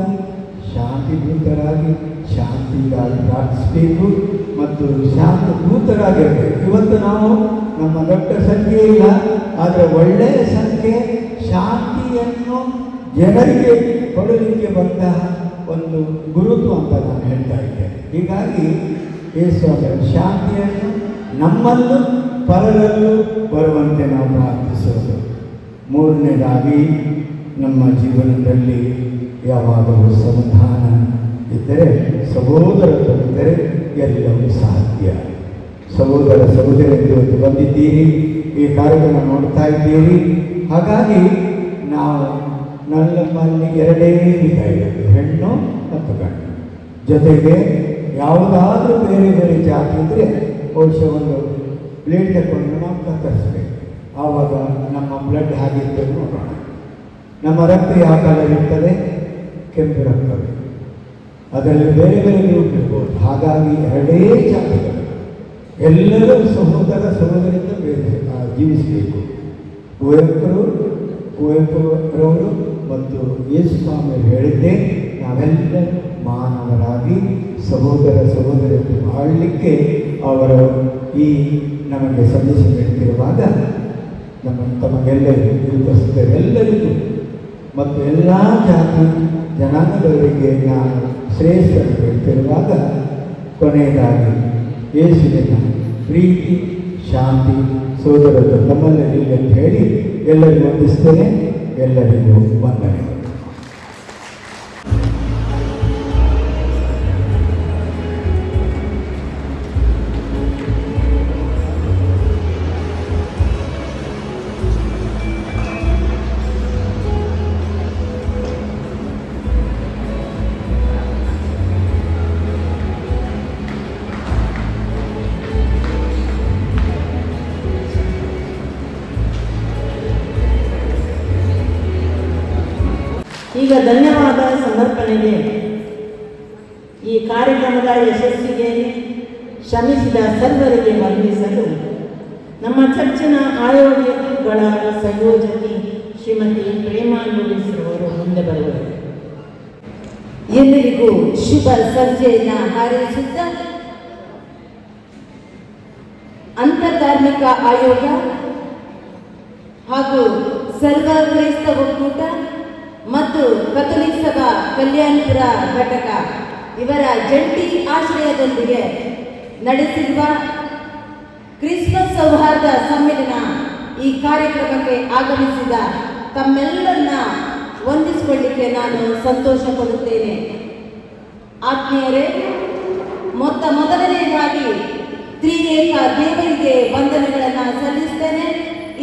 ಶಾಂತಿ ದೂತರಾಗಿ ಶಾಂತಿಗಾಗಿ ಪ್ರಾರ್ಥಿಸಬೇಕು ಮತ್ತು ಶಾಂತಿ ದೂತರಾಗಿರಬೇಕು. ಇವತ್ತು ನಾವು ನಮ್ಮ ದೊಡ್ಡ ಸಂಖ್ಯೆ ಇಲ್ಲ, ಆದರೆ ಒಳ್ಳೆಯ ಸಂಖ್ಯೆ ಶಾಂತಿಯನ್ನು ಜನರಿಗೆ ಕೊಡಲಿಕ್ಕೆ ಬಂದ ಒಂದು ಗುರುತು ಅಂತ ನಾನು ಹೇಳ್ತಾ ಇದ್ದೇನೆ. ಹೀಗಾಗಿ ಯೇಸುವಿನ ಶಾಂತಿಯನ್ನು ನಮ್ಮಲ್ಲೂ ಪರರಲ್ಲೂ ಬರುವಂತೆ ನಾವು ಪ್ರಾರ್ಥಿಸೋದು. ಮೂರನೇದಾಗಿ, ನಮ್ಮ ಜೀವನದಲ್ಲಿ ಯಾವಾಗಲೂ ಸಮಾಧಾನ ಇದ್ದರೆ, ಸಹೋದರತ್ವವಿದ್ದರೆ ಎಲ್ಲವೂ ಸಾಧ್ಯ. ಸಹೋದರ ಸಹೋದರಿಯರು ಬಂದಿದ್ದೀರಿ, ಈ ಕಾರ್ಯಕ್ರಮ ನೋಡ್ತಾ ಇದ್ದೀರಿ. ಹಾಗಾಗಿ ನಾವು ನಮ್ಮಲ್ಲಿ ಎರಡೇ ವಿಧ ಇರೋದು, ಹೆಣ್ಣು ಮತ್ತು ಗಂಡು. ಜೊತೆಗೆ ಯಾವುದಾದ್ರೂ ಬೇರೆ ಬೇರೆ ಜಾತಿ ಇದ್ದರೆ ಬಹುಶಃ ಒಂದು ಬ್ಲೇಡ್ ತಗೊಂಡು ನಾವು ಕತ್ತರಿಸ್ಬೇಕು. ಆವಾಗ ನಮ್ಮ ಬ್ಲಡ್ ಹಾಗಿರ್ತದೆ ನೋಡೋಣ. ನಮ್ಮ ರಕ್ತ ಯಾವ ಕಲರ್ ಇರ್ತದೆ? ಕೆಂಪು ರಕ್ತ. ಅದರಲ್ಲಿ ಬೇರೆ ಬೇರೆ ಗ್ರೂಪ್ ಇರ್ಬೋದು. ಹಾಗಾಗಿ ಎರಡೇ ಜಾತಿಗಳು, ಎಲ್ಲರೂ ಸಹೋದರ ಸಹೋದರಿಯಿಂದ ಬೇರೆ ಜೀವಿಸಬೇಕು. ಕುವೆಂಪುರವರು ಮತ್ತು ಯೇಸುಸ್ವಾಮಿಯವರು ಹೇಳಿದ್ದೆ, ನಾವೆಲ್ಲರೂ ಮಾನವರಾಗಿ ಸಹೋದರ ಸಹೋದರಿಯರು ಬಾಳಲಿಕ್ಕೆ ಅವರ ಈ ನಮಗೆ ಸಂದೇಶ ನೀಡುತ್ತಿರುವಾಗ ತಮಗೆಲ್ಲರಿಗೂ ಉಪಸ್ಥಿತರೆಲ್ಲರಿಗೂ ಮತ್ತು ಎಲ್ಲ ಜಾತಿ ಜನಾಂಗದವರಿಗೆ ನಾನು ಶ್ರೇಷ್ಠರು ಹೇಳ್ತಿರುವಾಗ ಕೊನೆಯದಾಗಿ ಯೇಸುವಿನ ಪ್ರೀತಿ ಶಾಂತಿ ಸೋದರರು ನಮ್ಮಲ್ಲಿ ಅಂತ ಹೇಳಿ ಎಲ್ಲರಿಗೂ ವಂದಿಸ್ತೇನೆ. ಎಲ್ಲರಿಗೂ ವಂದನೆಗಳು. ಈಗ ಧನ್ಯವಾದ ಸಮರ್ಪಣೆಗೆ ಈ ಕಾರ್ಯಕ್ರಮದ ಯಶಸ್ಸಿಗೆ ಶ್ರಮಿಸಿದ ಸರ್ವರಿಗೆ ವಂದಿಸಲು ನಮ್ಮ ಚರ್ಚಿನ ಆಯೋಜಕಗಳ ಸಂಯೋಜಕಿ ಶ್ರೀಮತಿ ಪ್ರೇಮಾ ಲೂಯಿಸ್ ಅವರು ಮುಂದೆ ಬರುವರು. ಎಲ್ಲರಿಗೂ ಶುಭ ಸಂಜೆಯನ್ನು ಹಾರೈಸುತ್ತ ಅಂತರ್ಧಾರ್ಮಿಕ ಆಯೋಗ ಹಾಗೂ ಸರ್ವ ಕ್ರೈಸ್ತ ಒಕ್ಕೂಟ ಮತ್ತು ಕಥೋಲಿಕ್ ಸಭಾ ಕಲ್ಯಾಣಪುರ ಘಟಕ ಇವರ ಜಂಟಿ ಆಶ್ರಯದೊಂದಿಗೆ ನಡೆಸಿರುವ ಕ್ರಿಸ್ಮಸ್ ಸೌಹಾರ್ದ ಸಮ್ಮೇಳನ ಈ ಕಾರ್ಯಕ್ರಮಕ್ಕೆ ಆಗಮಿಸಿದ ತಮ್ಮೆಲ್ಲರನ್ನ ವಂದಿಸಿಕೊಳ್ಳಿಕ್ಕೆ ನಾನು ಸಂತೋಷ ಪಡುತ್ತೇನೆ. ಆತ್ಮೀಯರೇ, ಮೊದಲನೆಯದಾಗಿ ತ್ರಿಏಕ ದೇವರಿಗೆ ವಂದನೆಗಳನ್ನು ಸಲ್ಲಿಸ್ತೇನೆ.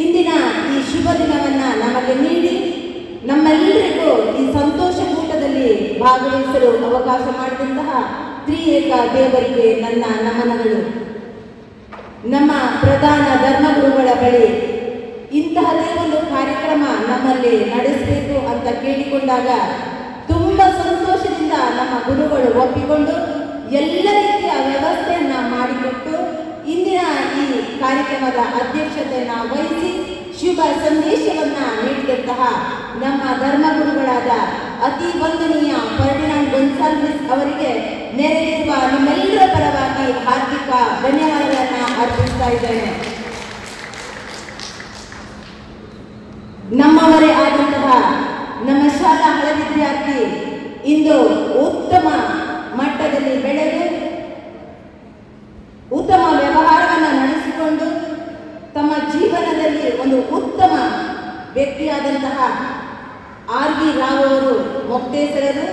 ಇಂದಿನ ಈ ಶುಭ ದಿನವನ್ನು ನಮಗೆ ನೀಡಿ ನಮ್ಮೆಲ್ಲರಿಗೂ ಈ ಸಂತೋಷ ಕೂಟದಲ್ಲಿ ಭಾಗವಹಿಸಲು ಅವಕಾಶ ಮಾಡಿದಂತಹ ತ್ರಿಏಕ ದೇವರಿಗೆ ನನ್ನ ನಮನಗಳು. ನಮ್ಮ ಪ್ರಧಾನ ಧರ್ಮಗುರುಗಳ ಬಳಿ ಇಂತಹದೇ ಒಂದು ಕಾರ್ಯಕ್ರಮ ನಮ್ಮಲ್ಲಿ ನಡೆಸಬೇಕು ಅಂತ ಕೇಳಿಕೊಂಡಾಗ ತುಂಬ ಸಂತೋಷದಿಂದ ನಮ್ಮ ಗುರುಗಳು ಒಪ್ಪಿಕೊಂಡು ಎಲ್ಲ ರೀತಿಯ ವ್ಯವಸ್ಥೆಯನ್ನ ಮಾಡಿಕೊಟ್ಟು ಇಂದಿನ ಈ ಕಾರ್ಯಕ್ರಮದ ಅಧ್ಯಕ್ಷತೆಯನ್ನು ವಹಿಸಿ ಶುಭ ಸಂದೇಶವನ್ನ ನೀಡಿದಂತಹ ನಮ್ಮ ಧರ್ಮಗುರುಗಳಾದ ಅತಿ ವಂದನೀಯ ಫರ್ಡಿನಾಂಡ್ ಗೊನ್ಸಾಲ್ವಿಸ್ ಅವರಿಗೆ ನೆರೆದಿರುವ ನಿಮ್ಮೆಲ್ಲರ ಪರವಾಗಿ ಹಾರ್ದಿಕ ಧನ್ಯವಾದಗಳನ್ನು ಅರ್ಪಿಸ್ತಾ ಇದ್ದೇನೆ. ನಮ್ಮವರೇ ಆದಂತಹ ನಮ್ಮ ಶಾಲಾ ಹಳೆ ವಿದ್ಯಾರ್ಥಿ ಇಂದು ಉತ್ತಮ ಮಟ್ಟದಲ್ಲಿ ಬೆಳೆದು ಉತ್ತಮ ವ್ಯವಹಾರವನ್ನು ನಡೆಸಿಕೊಂಡು ತಮ್ಮ ಜೀವನದಲ್ಲಿ ಒಂದು ಉತ್ತಮ ವ್ಯಕ್ತಿಯಾದಂತಹ ಆರ್.ವಿ. ರಾವ್ ಅವರು ಮೊಕ್ತೇಸರರು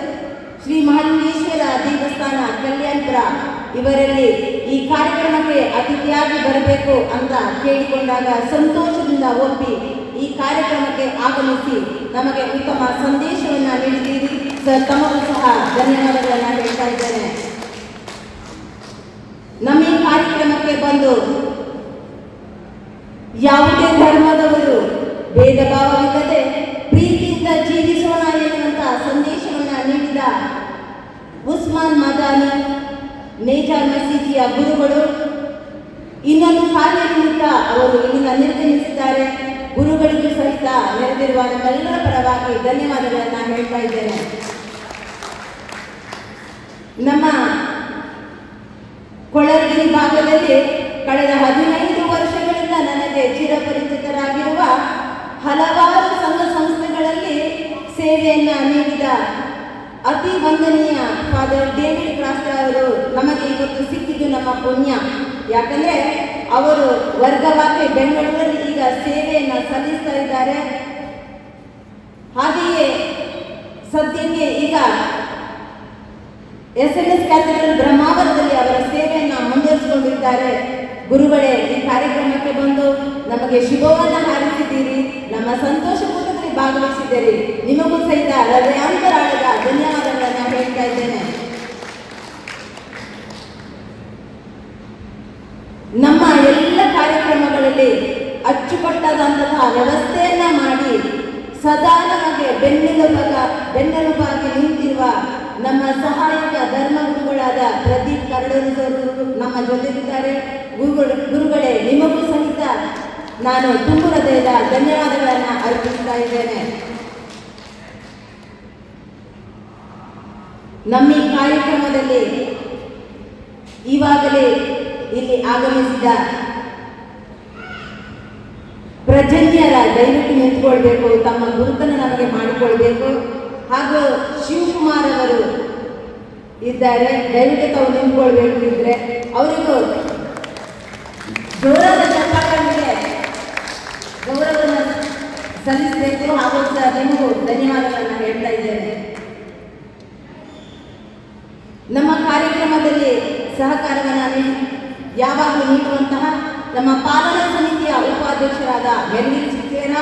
ಶ್ರೀ ಮಹಾಲಿಂಗೇಶ್ವರ ದೇವಸ್ಥಾನ ಕಲ್ಯಾಣಪುರ ಇವರಲ್ಲಿ ಈ ಕಾರ್ಯಕ್ರಮಕ್ಕೆ ಅತಿಥಿಯಾಗಿ ಬರಬೇಕು ಅಂತ ಕೇಳಿಕೊಂಡಾಗ ಸಂತೋಷದಿಂದ ಒಪ್ಪಿ ಈ ಕಾರ್ಯಕ್ರಮಕ್ಕೆ ಆಗಮಿಸಿ ನಮಗೆ ಉತ್ತಮ ಸಂದೇಶವನ್ನು ನೀಡಿದ್ದೀರಿ ಸರ್. ತಮಗೂ ಸಹ ಧನ್ಯವಾದಗಳನ್ನು ಹೇಳ್ತಾ ಇದ್ದೇನೆ. ನಮ್ಮ ಈ ಕಾರ್ಯಕ್ರಮಕ್ಕೆ ಬಂದು ಯಾವುದೇ ಧರ್ಮದವರು ಭೇದ ಭಾವವಿಲ್ಲದೆ ಪ್ರೀತಿಯಿಂದ ಜೀವಿಸೋಣ ಎನ್ನುವಂತಹ ಸಂದೇಶವನ್ನು ನೀಡಿದ ಉಸ್ಮಾನ್ ಮದಾನಿ ನೇಜಾರ್ ಮಸೀದಿಯ ಗುರುಗಳು ಇನ್ನೊಂದು ಕಾರ್ಯ ನಿಮಿತ್ತ ಅವರು ಇಲ್ಲಿಂದ ನಿರ್ಗಮಿಸಿದ್ದಾರೆ. ಗುರುಗಳಿಗೂ ಸಹಿತ ನೆರೆದಿರುವ ನಮ್ಮೆಲ್ಲರ ಪರವಾಗಿ ಧನ್ಯವಾದಗಳನ್ನು ಹೇಳ್ತಾ ಇದ್ದೇನೆ. ನಮ್ಮ ಕೊಳರ್ಗಿರಿ ಭಾಗದಲ್ಲಿ ಕಳೆದ 15 ವರ್ಷಗಳಿಂದ ನನಗೆ ಚಿರಪರಿಚಿತರಾಗಿರುವ ಹಲವಾರು ಸಂಘ ಸಂಸ್ಥೆಗಳಲ್ಲಿ ಸೇವೆಯನ್ನ ನೀಡಿದ ಅತಿ ವಂದನೀಯ ಫಾದರ್ ಡೇವಿಡ್ ಕ್ರಾಸ್ಟರ್ ಅವರು ನಮಗೆ ಇವತ್ತು ಸಿಕ್ಕಿದ್ದು ನಮ್ಮ ಪುಣ್ಯ. ಯಾಕಂದ್ರೆ ಅವರು ವರ್ಗವಾಗಿ ಬೆಂಗಳೂರಲ್ಲಿ ಈಗ ಸೇವೆಯನ್ನು ಸಲ್ಲಿಸ್ತಾ ಇದ್ದಾರೆ. ಹಾಗೆಯೇ ಸದ್ಯಕ್ಕೆ ಈಗ SMS ಕ್ಯಾಥೆಡ್ರಲ್ ಬ್ರಹ್ಮಾವರದಲ್ಲಿ ಅವರ ಸೇವೆಯನ್ನು ಮುಂದುವರಿಸಿಕೊಂಡಿದ್ದಾರೆ. ಗುರುಗಳೇ, ಈ ಕಾರ್ಯಕ್ರಮಕ್ಕೆ ಬಂದು ನಮಗೆ ಶುಭವನ್ನು ಹಾರೈಸಿದ್ದೀರಿ, ನಮ್ಮ ಸಂತೋಷ ಕೂಟದಲ್ಲಿ ಭಾಗವಹಿಸಿದ್ದೀರಿ. ನಿಮಗೂ ಸಹಿತ ಹೃದಯಾಂತರಾಳದ ಧನ್ಯವಾದಗಳನ್ನು ಹೇಳ್ತಾ ಇದ್ದೇನೆ. ನಮ್ಮ ಎಲ್ಲ ಕಾರ್ಯಕ್ರಮಗಳಲ್ಲಿ ಅಚ್ಚುಕಟ್ಟಾದಂತಹ ವ್ಯವಸ್ಥೆಯನ್ನ ಮಾಡಿ ಸದಾ ನಮಗೆ ಬೆನ್ನೆಲುಬಾಗಿ ನಿಂತಿರುವ ನಮ್ಮ ಸಹಾಯಕ ಧರ್ಮಗುರುಗಳಾದ ಪ್ರದೀಪ್ ಕರಡೂರು ನಮ್ಮ ಜೊತೆಗಿದ್ದಾರೆ. ಗುರುಗಳೇ, ನಿಮಗೂ ಸಹಿತ ನಾನು ತುಂಬು ಹೃದಯದ ಧನ್ಯವಾದಗಳನ್ನು ಅರ್ಪಿಸ್ತಾ ಇದ್ದೇನೆ. ನಮ್ಮ ಈ ಕಾರ್ಯಕ್ರಮದಲ್ಲಿ ಈವಾಗಲೇ ಇಲ್ಲಿ ಆಗಮಿಸಿದ ಪ್ರಜನ್ಯರ ದಯವಿಟ್ಟು ನಿಂತುಕೊಳ್ಬೇಕು, ತಮ್ಮ ಗುರುತನ್ನು ನಮಗೆ ಮಾಡಿಕೊಳ್ಬೇಕು. ಹಾಗೂ ಶಿವಕುಮಾರ್ ಅವರು ಇದ್ದಾರೆ, ದಯವಿಟ್ಟು ತಾವು ನಿಂತ್ಕೊಳ್ಬೇಕು. ಇದ್ರೆ ಅವರಿಗೂ ಜೋರಾದ ಚಪ್ಪಾಳೆಯೊಂದಿಗೆ ಗೌರವವನ್ನು ಸಲ್ಲಿಸಬೇಕು. ಹಾಗೂ ನಿಮಗೂ ಧನ್ಯವಾದಗಳನ್ನು ಹೇಳ್ತಾ ಇದ್ದೇನೆ. ನಮ್ಮ ಕಾರ್ಯಕ್ರಮದಲ್ಲಿ ಸಹಕಾರವನ್ನು ಯಾವಾಗಲೂ ನೀಡುವಂತಹ ನಮ್ಮ ಪಾಲನಾ ಸಮಿತಿಯ ಉಪಾಧ್ಯಕ್ಷರಾದ ಮೆಲ್ವಿನ್ ಸಿದ್ದೇರ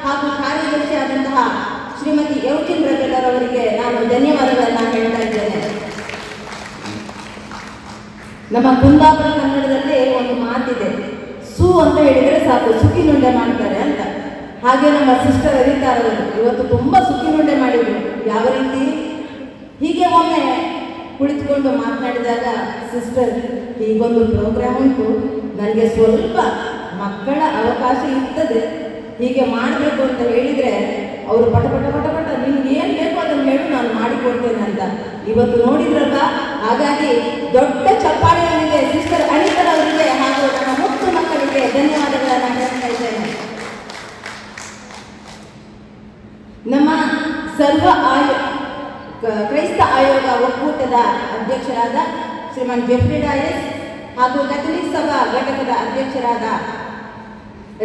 ಹಾಗೂ ಕಾರ್ಯದರ್ಶಿಯಾದಂತಹ ಶ್ರೀಮತಿ ಯೌಜಿನ್ ರಗೇಲರ್ ಅವರಿಗೆ ನಾನು ಧನ್ಯವಾದಗಳನ್ನು ಹೇಳ್ತಾ ಇದ್ದೇನೆ. ನಮ್ಮ ಕುಂದಾಪುರ ಕನ್ನಡದಲ್ಲಿ ಒಂದು ಮಾತಿದೆ, ಸು ಅಂತ ಹೇಳಿದರೆ ಸಾಕು ಸುಖಿನುಂಡೆ ಮಾಡ್ತಾರೆ ಅಂತ. ಹಾಗೆ ನಮ್ಮ ಸಿಸ್ಟರ್ ಅರಿತಾರವರು ಇವತ್ತು ತುಂಬ ಸುಖಿನುಂಡೆ ಮಾಡಿದ್ರು. ಯಾವ ರೀತಿ? ಹೀಗೆ ಒಮ್ಮೆ ಕುಳಿತುಕೊಂಡು ಮಾತನಾಡಿದಾಗ, ಸಿಸ್ಟರ್ ಹೀಗೊಂದು ಪ್ರೋಗ್ರಾಮ್ ಉಂಟು, ನನಗೆ ಸ್ವಲ್ಪ ಮಕ್ಕಳ ಅವಕಾಶ ಇರ್ತದೆ, ಹೀಗೆ ಮಾಡಬೇಕು ಅಂತ ಹೇಳಿದರೆ ಅವರು ಪಟ ಪಟ ಪಟ ಪಟ ನಿಮ್ಗೆ ಏನು ಬೇಕು ಅದನ್ನು ಹೇಳಿ ನಾನು ಮಾಡಿಕೊಡ್ತೇನೆ ಅಂತ. ಇವತ್ತು ನೋಡಿದ್ರಲ್ಲ, ಹಾಗಾಗಿ ದೊಡ್ಡ ಚಪ್ಪಾಳೆಯೊಂದಿಗೆ ಸಿಸ್ಟರ್ ಅನಿತಾ ಅವರಿಗೆ ಹಾಗೂ ನಮ್ಮ ಮುತ್ತು ಮಕ್ಕಳಿಗೆ ಧನ್ಯವಾದಗಳನ್ನು ಹೇಳ್ತಾ ಇದ್ದೇನೆ. ನಮ್ಮ ಸರ್ವ ಕ್ರೈಸ್ತ ಆಯೋಗ ಒಕ್ಕೂಟದ ಅಧ್ಯಕ್ಷರಾದ ಶ್ರೀಮಾನ್ ಜೆಫ್ರಿ ಡಯಸ್ ಹಾಗೂ ಕಥೋಲಿಕ್ ಸಭಾ ಘಟಕದ ಅಧ್ಯಕ್ಷರಾದ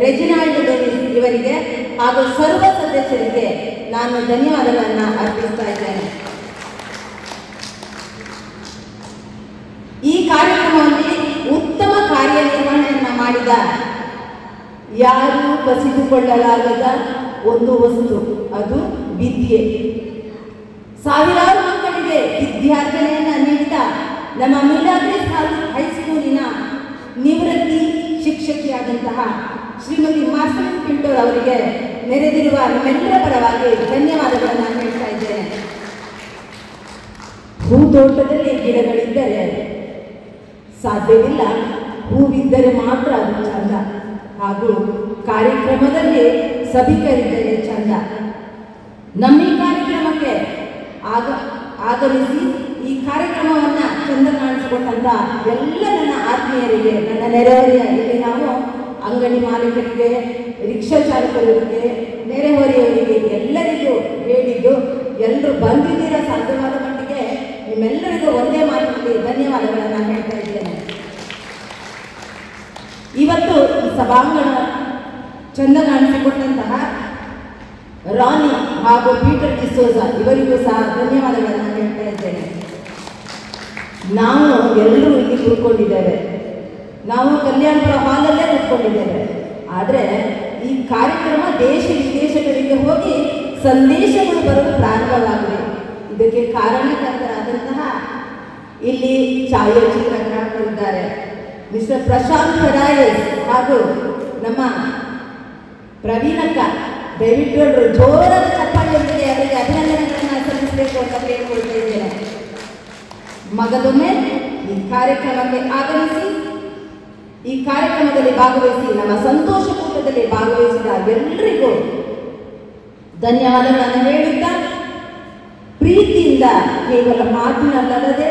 ರೆಜಿನಾಲ್ಡ್ ಡೇವಿಸ್ ಇವರಿಗೆ ಹಾಗೂ ಸರ್ವ ಸದಸ್ಯರಿಗೆ ನಾನು ಧನ್ಯವಾದಗಳನ್ನು ಅರ್ಪಿಸ್ತಾ ಇದ್ದೇನೆ. ಈ ಕಾರ್ಯಕ್ರಮದಲ್ಲಿ ಉತ್ತಮ ಕಾರ್ಯನಿರ್ವಹಣೆಯನ್ನು ಮಾಡಿದ ಯಾರೂ ಕಸಿದುಕೊಳ್ಳಲಾಗದ ಒಂದು ವಸ್ತು, ಅದು ವಿದ್ಯೆ. ಸಾವಿರಾರು ಮಕ್ಕಳಿಗೆ ವಿದ್ಯಾರ್ಜನೆಯನ್ನು ನೀಡಿದ ನಮ್ಮ ಮಿಲಾಗ್ರಿಸ್ ಹೈಸ್ಕೂಲಿನ ನಿವೃತ್ತಿ ಶಿಕ್ಷಕಿಯಾದಂತಹ ಶ್ರೀಮತಿ ಮಾರ್ಸಲಿನ್ ಪಿಂಟೋರ್ ಅವರಿಗೆ ನೆರೆದಿರುವ ನಿಮ್ಮೆಲ್ಲರ ಪರವಾಗಿ ಧನ್ಯವಾದಗಳನ್ನು ಹೇಳ್ತಾ ಇದ್ದೇನೆ. ಹೂತೋಟದಲ್ಲಿ ಗಿಡಗಳಿದ್ದರೆ ಸಾಧ್ಯವಿಲ್ಲ, ಹೂವಿದ್ದರೆ ಮಾತ್ರ ಅದು ಚಂದ. ಹಾಗೂ ಕಾರ್ಯಕ್ರಮದಲ್ಲಿ ಸಭಿಕರಿದ್ದರೆ ಚಂದ. ನಮ್ಮ ಈ ಕಾರ್ಯಕ್ರಮಕ್ಕೆ ಆಗಮಿಸಿ ಈ ಕಾರ್ಯಕ್ರಮವನ್ನು ಚಂದ ಕಾಣಿಸಿಕೊಂಡಂತ ಎಲ್ಲ ನನ್ನ ಆತ್ಮೀಯರಿಗೆ, ನನ್ನ ನೆರೆಹೊರೆಯ, ಇಲ್ಲಿ ನಾವು ಅಂಗಡಿ ಮಾಲೀಕರಿಗೆ, ರಿಕ್ಷಾ ಚಾಲಕರಿಗೆ, ನೆರೆಹೊರೆಯವರಿಗೆ ಎಲ್ಲರಿಗೂ ಹೇಳಿದ್ದು, ಎಲ್ಲರೂ ಬಂದಿದ್ದೀರ ಸಾಧ್ಯವಾದ ಮಟ್ಟಿಗೆ ನಿಮ್ಮೆಲ್ಲರಿಗೂ ಒಂದೇ ಮಾತಿನಲ್ಲಿ ಧನ್ಯವಾದಗಳನ್ನು ಹೇಳ್ತಾ ಇದ್ದೇನೆ. ಇವತ್ತು ಈ ಸಭಾಂಗಣ ಚಂದ ಕಾಣಿಸಿಕೊಂಡಂತಹ ರಾಣಿ ಹಾಗೂ ಪೀಟರ್ ಡಿಸೋಜಾ ಇವರಿಗೂ ಸಹ ಧನ್ಯವಾದಗಳನ್ನು ಹೇಳ್ತಾ ಇದ್ದೇನೆ. ನಾವು ಎಲ್ಲರೂ ಇಲ್ಲಿ ಕೂತ್ಕೊಂಡಿದ್ದೇವೆ, ನಾವು ಕಲ್ಯಾಣಪುರ ಹಾಲಲ್ಲೇ ಕೂತ್ಕೊಂಡಿದ್ದೇವೆ. ಆದರೆ ಈ ಕಾರ್ಯಕ್ರಮ ದೇಶ ವಿದೇಶಗಳಿಗೆ ಹೋಗಿ ಸಂದೇಶಗಳು ಬರಲು ಪ್ರಾರಂಭವಾಗಿವೆ. ಇದಕ್ಕೆ ಕಾರಣಕರ್ತರಾದಂತಹ ಇಲ್ಲಿ ಛಾಯಾಚಿತ್ರಗ್ರಾಹಕರಿದ್ದಾರೆ, ಮಿಸ್ಟರ್ ಪ್ರಶಾಂತ್ ಫೆರಾಯಸ್ ಹಾಗೂ ನಮ್ಮ ಪ್ರವೀಣಕ್ಕ. ದಯವಿಟ್ಟು ಜೋರಾದ ಚಪ್ಪಾಳೆಯೊಂದಿಗೆ ಅವರಿಗೆ ಅಭಿನಂದನೆಗಳನ್ನು ಸಲ್ಲಿಸಬೇಕು ಅಂತ ಕೇಳಿಕೊಳ್ತಾ ಇದ್ದೇನೆ. ಮಗದೊಮ್ಮೆ ಈ ಕಾರ್ಯಕ್ರಮಕ್ಕೆ ಆಗಮಿಸಿ ಈ ಕಾರ್ಯಕ್ರಮದಲ್ಲಿ ಭಾಗವಹಿಸಿ ನಮ್ಮ ಸಂತೋಷ ಕೂಟದಲ್ಲಿ ಭಾಗವಹಿಸಿದ ಎಲ್ಲರಿಗೂ ಧನ್ಯವಾದಗಳನ್ನು ಹೇಳುತ್ತಾ, ಪ್ರೀತಿಯಿಂದ ಕೇವಲ ಮಾತಿನಲ್ಲದೆ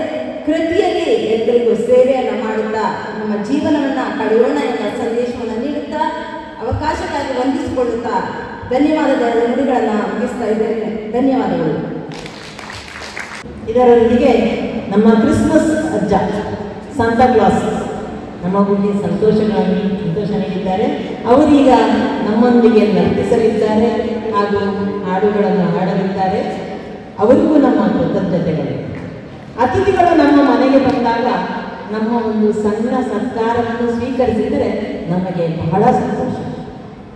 ಕೃತಿಯಲ್ಲಿ ಎಲ್ಲರಿಗೂ ಸೇವೆಯನ್ನು ಮಾಡುತ್ತಾ ನಮ್ಮ ಜೀವನವನ್ನು ಕಳೆಯೋಣ ಎಂಬ ಸಂದೇಶವನ್ನು ನೀಡುತ್ತಾ ಅವಕಾಶಕ್ಕಾಗಿ ವಂದಿಸಿಕೊಳ್ಳುತ್ತಾ ಧನ್ಯವಾದದ ನುಡಿಗಳನ್ನು ಮುಗಿಸ್ತಾ ಇದ್ದೇನೆ. ಧನ್ಯವಾದಗಳು. ಇದರೊಂದಿಗೆ ನಮ್ಮ ಕ್ರಿಸ್ಮಸ್ ಅಜ್ಜ ಸಾಂತಾ ಕ್ಲಾಸ್ ನಮಗೊಂದು ಸಂತೋಷ ನೀಡಿದ್ದಾರೆ. ಅವರೀಗ ನಮ್ಮೊಂದಿಗೆ ನರ್ತಿಸಲಿದ್ದಾರೆ ಹಾಗೂ ಹಾಡುಗಳನ್ನು ಹಾಡಲಿದ್ದಾರೆ. ಅವರಿಗೂ ನಮ್ಮ ಕೃತಜ್ಞತೆಗಳು. ಅತಿಥಿಗಳು ನಮ್ಮ ಮನೆಗೆ ಬಂದಾಗ ನಮ್ಮ ಒಂದು ಸಣ್ಣ ಸತ್ಕಾರವನ್ನು ಸ್ವೀಕರಿಸಿದರೆ ನಮಗೆ ಬಹಳ ಸಂತೋಷ.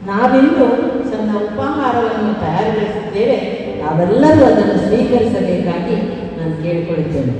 ನಾವಿಂದು ಸಣ್ಣ ಉಪಹಾರವನ್ನು ತಯಾರಿಸಿದ್ದೇವೆ, ನಾವೆಲ್ಲರೂ ಅದನ್ನು ಸ್ವೀಕರಿಸಬೇಕಾಗಿ ನಾನು ಕೇಳಿಕೊಳ್ಳುತ್ತೇನೆ.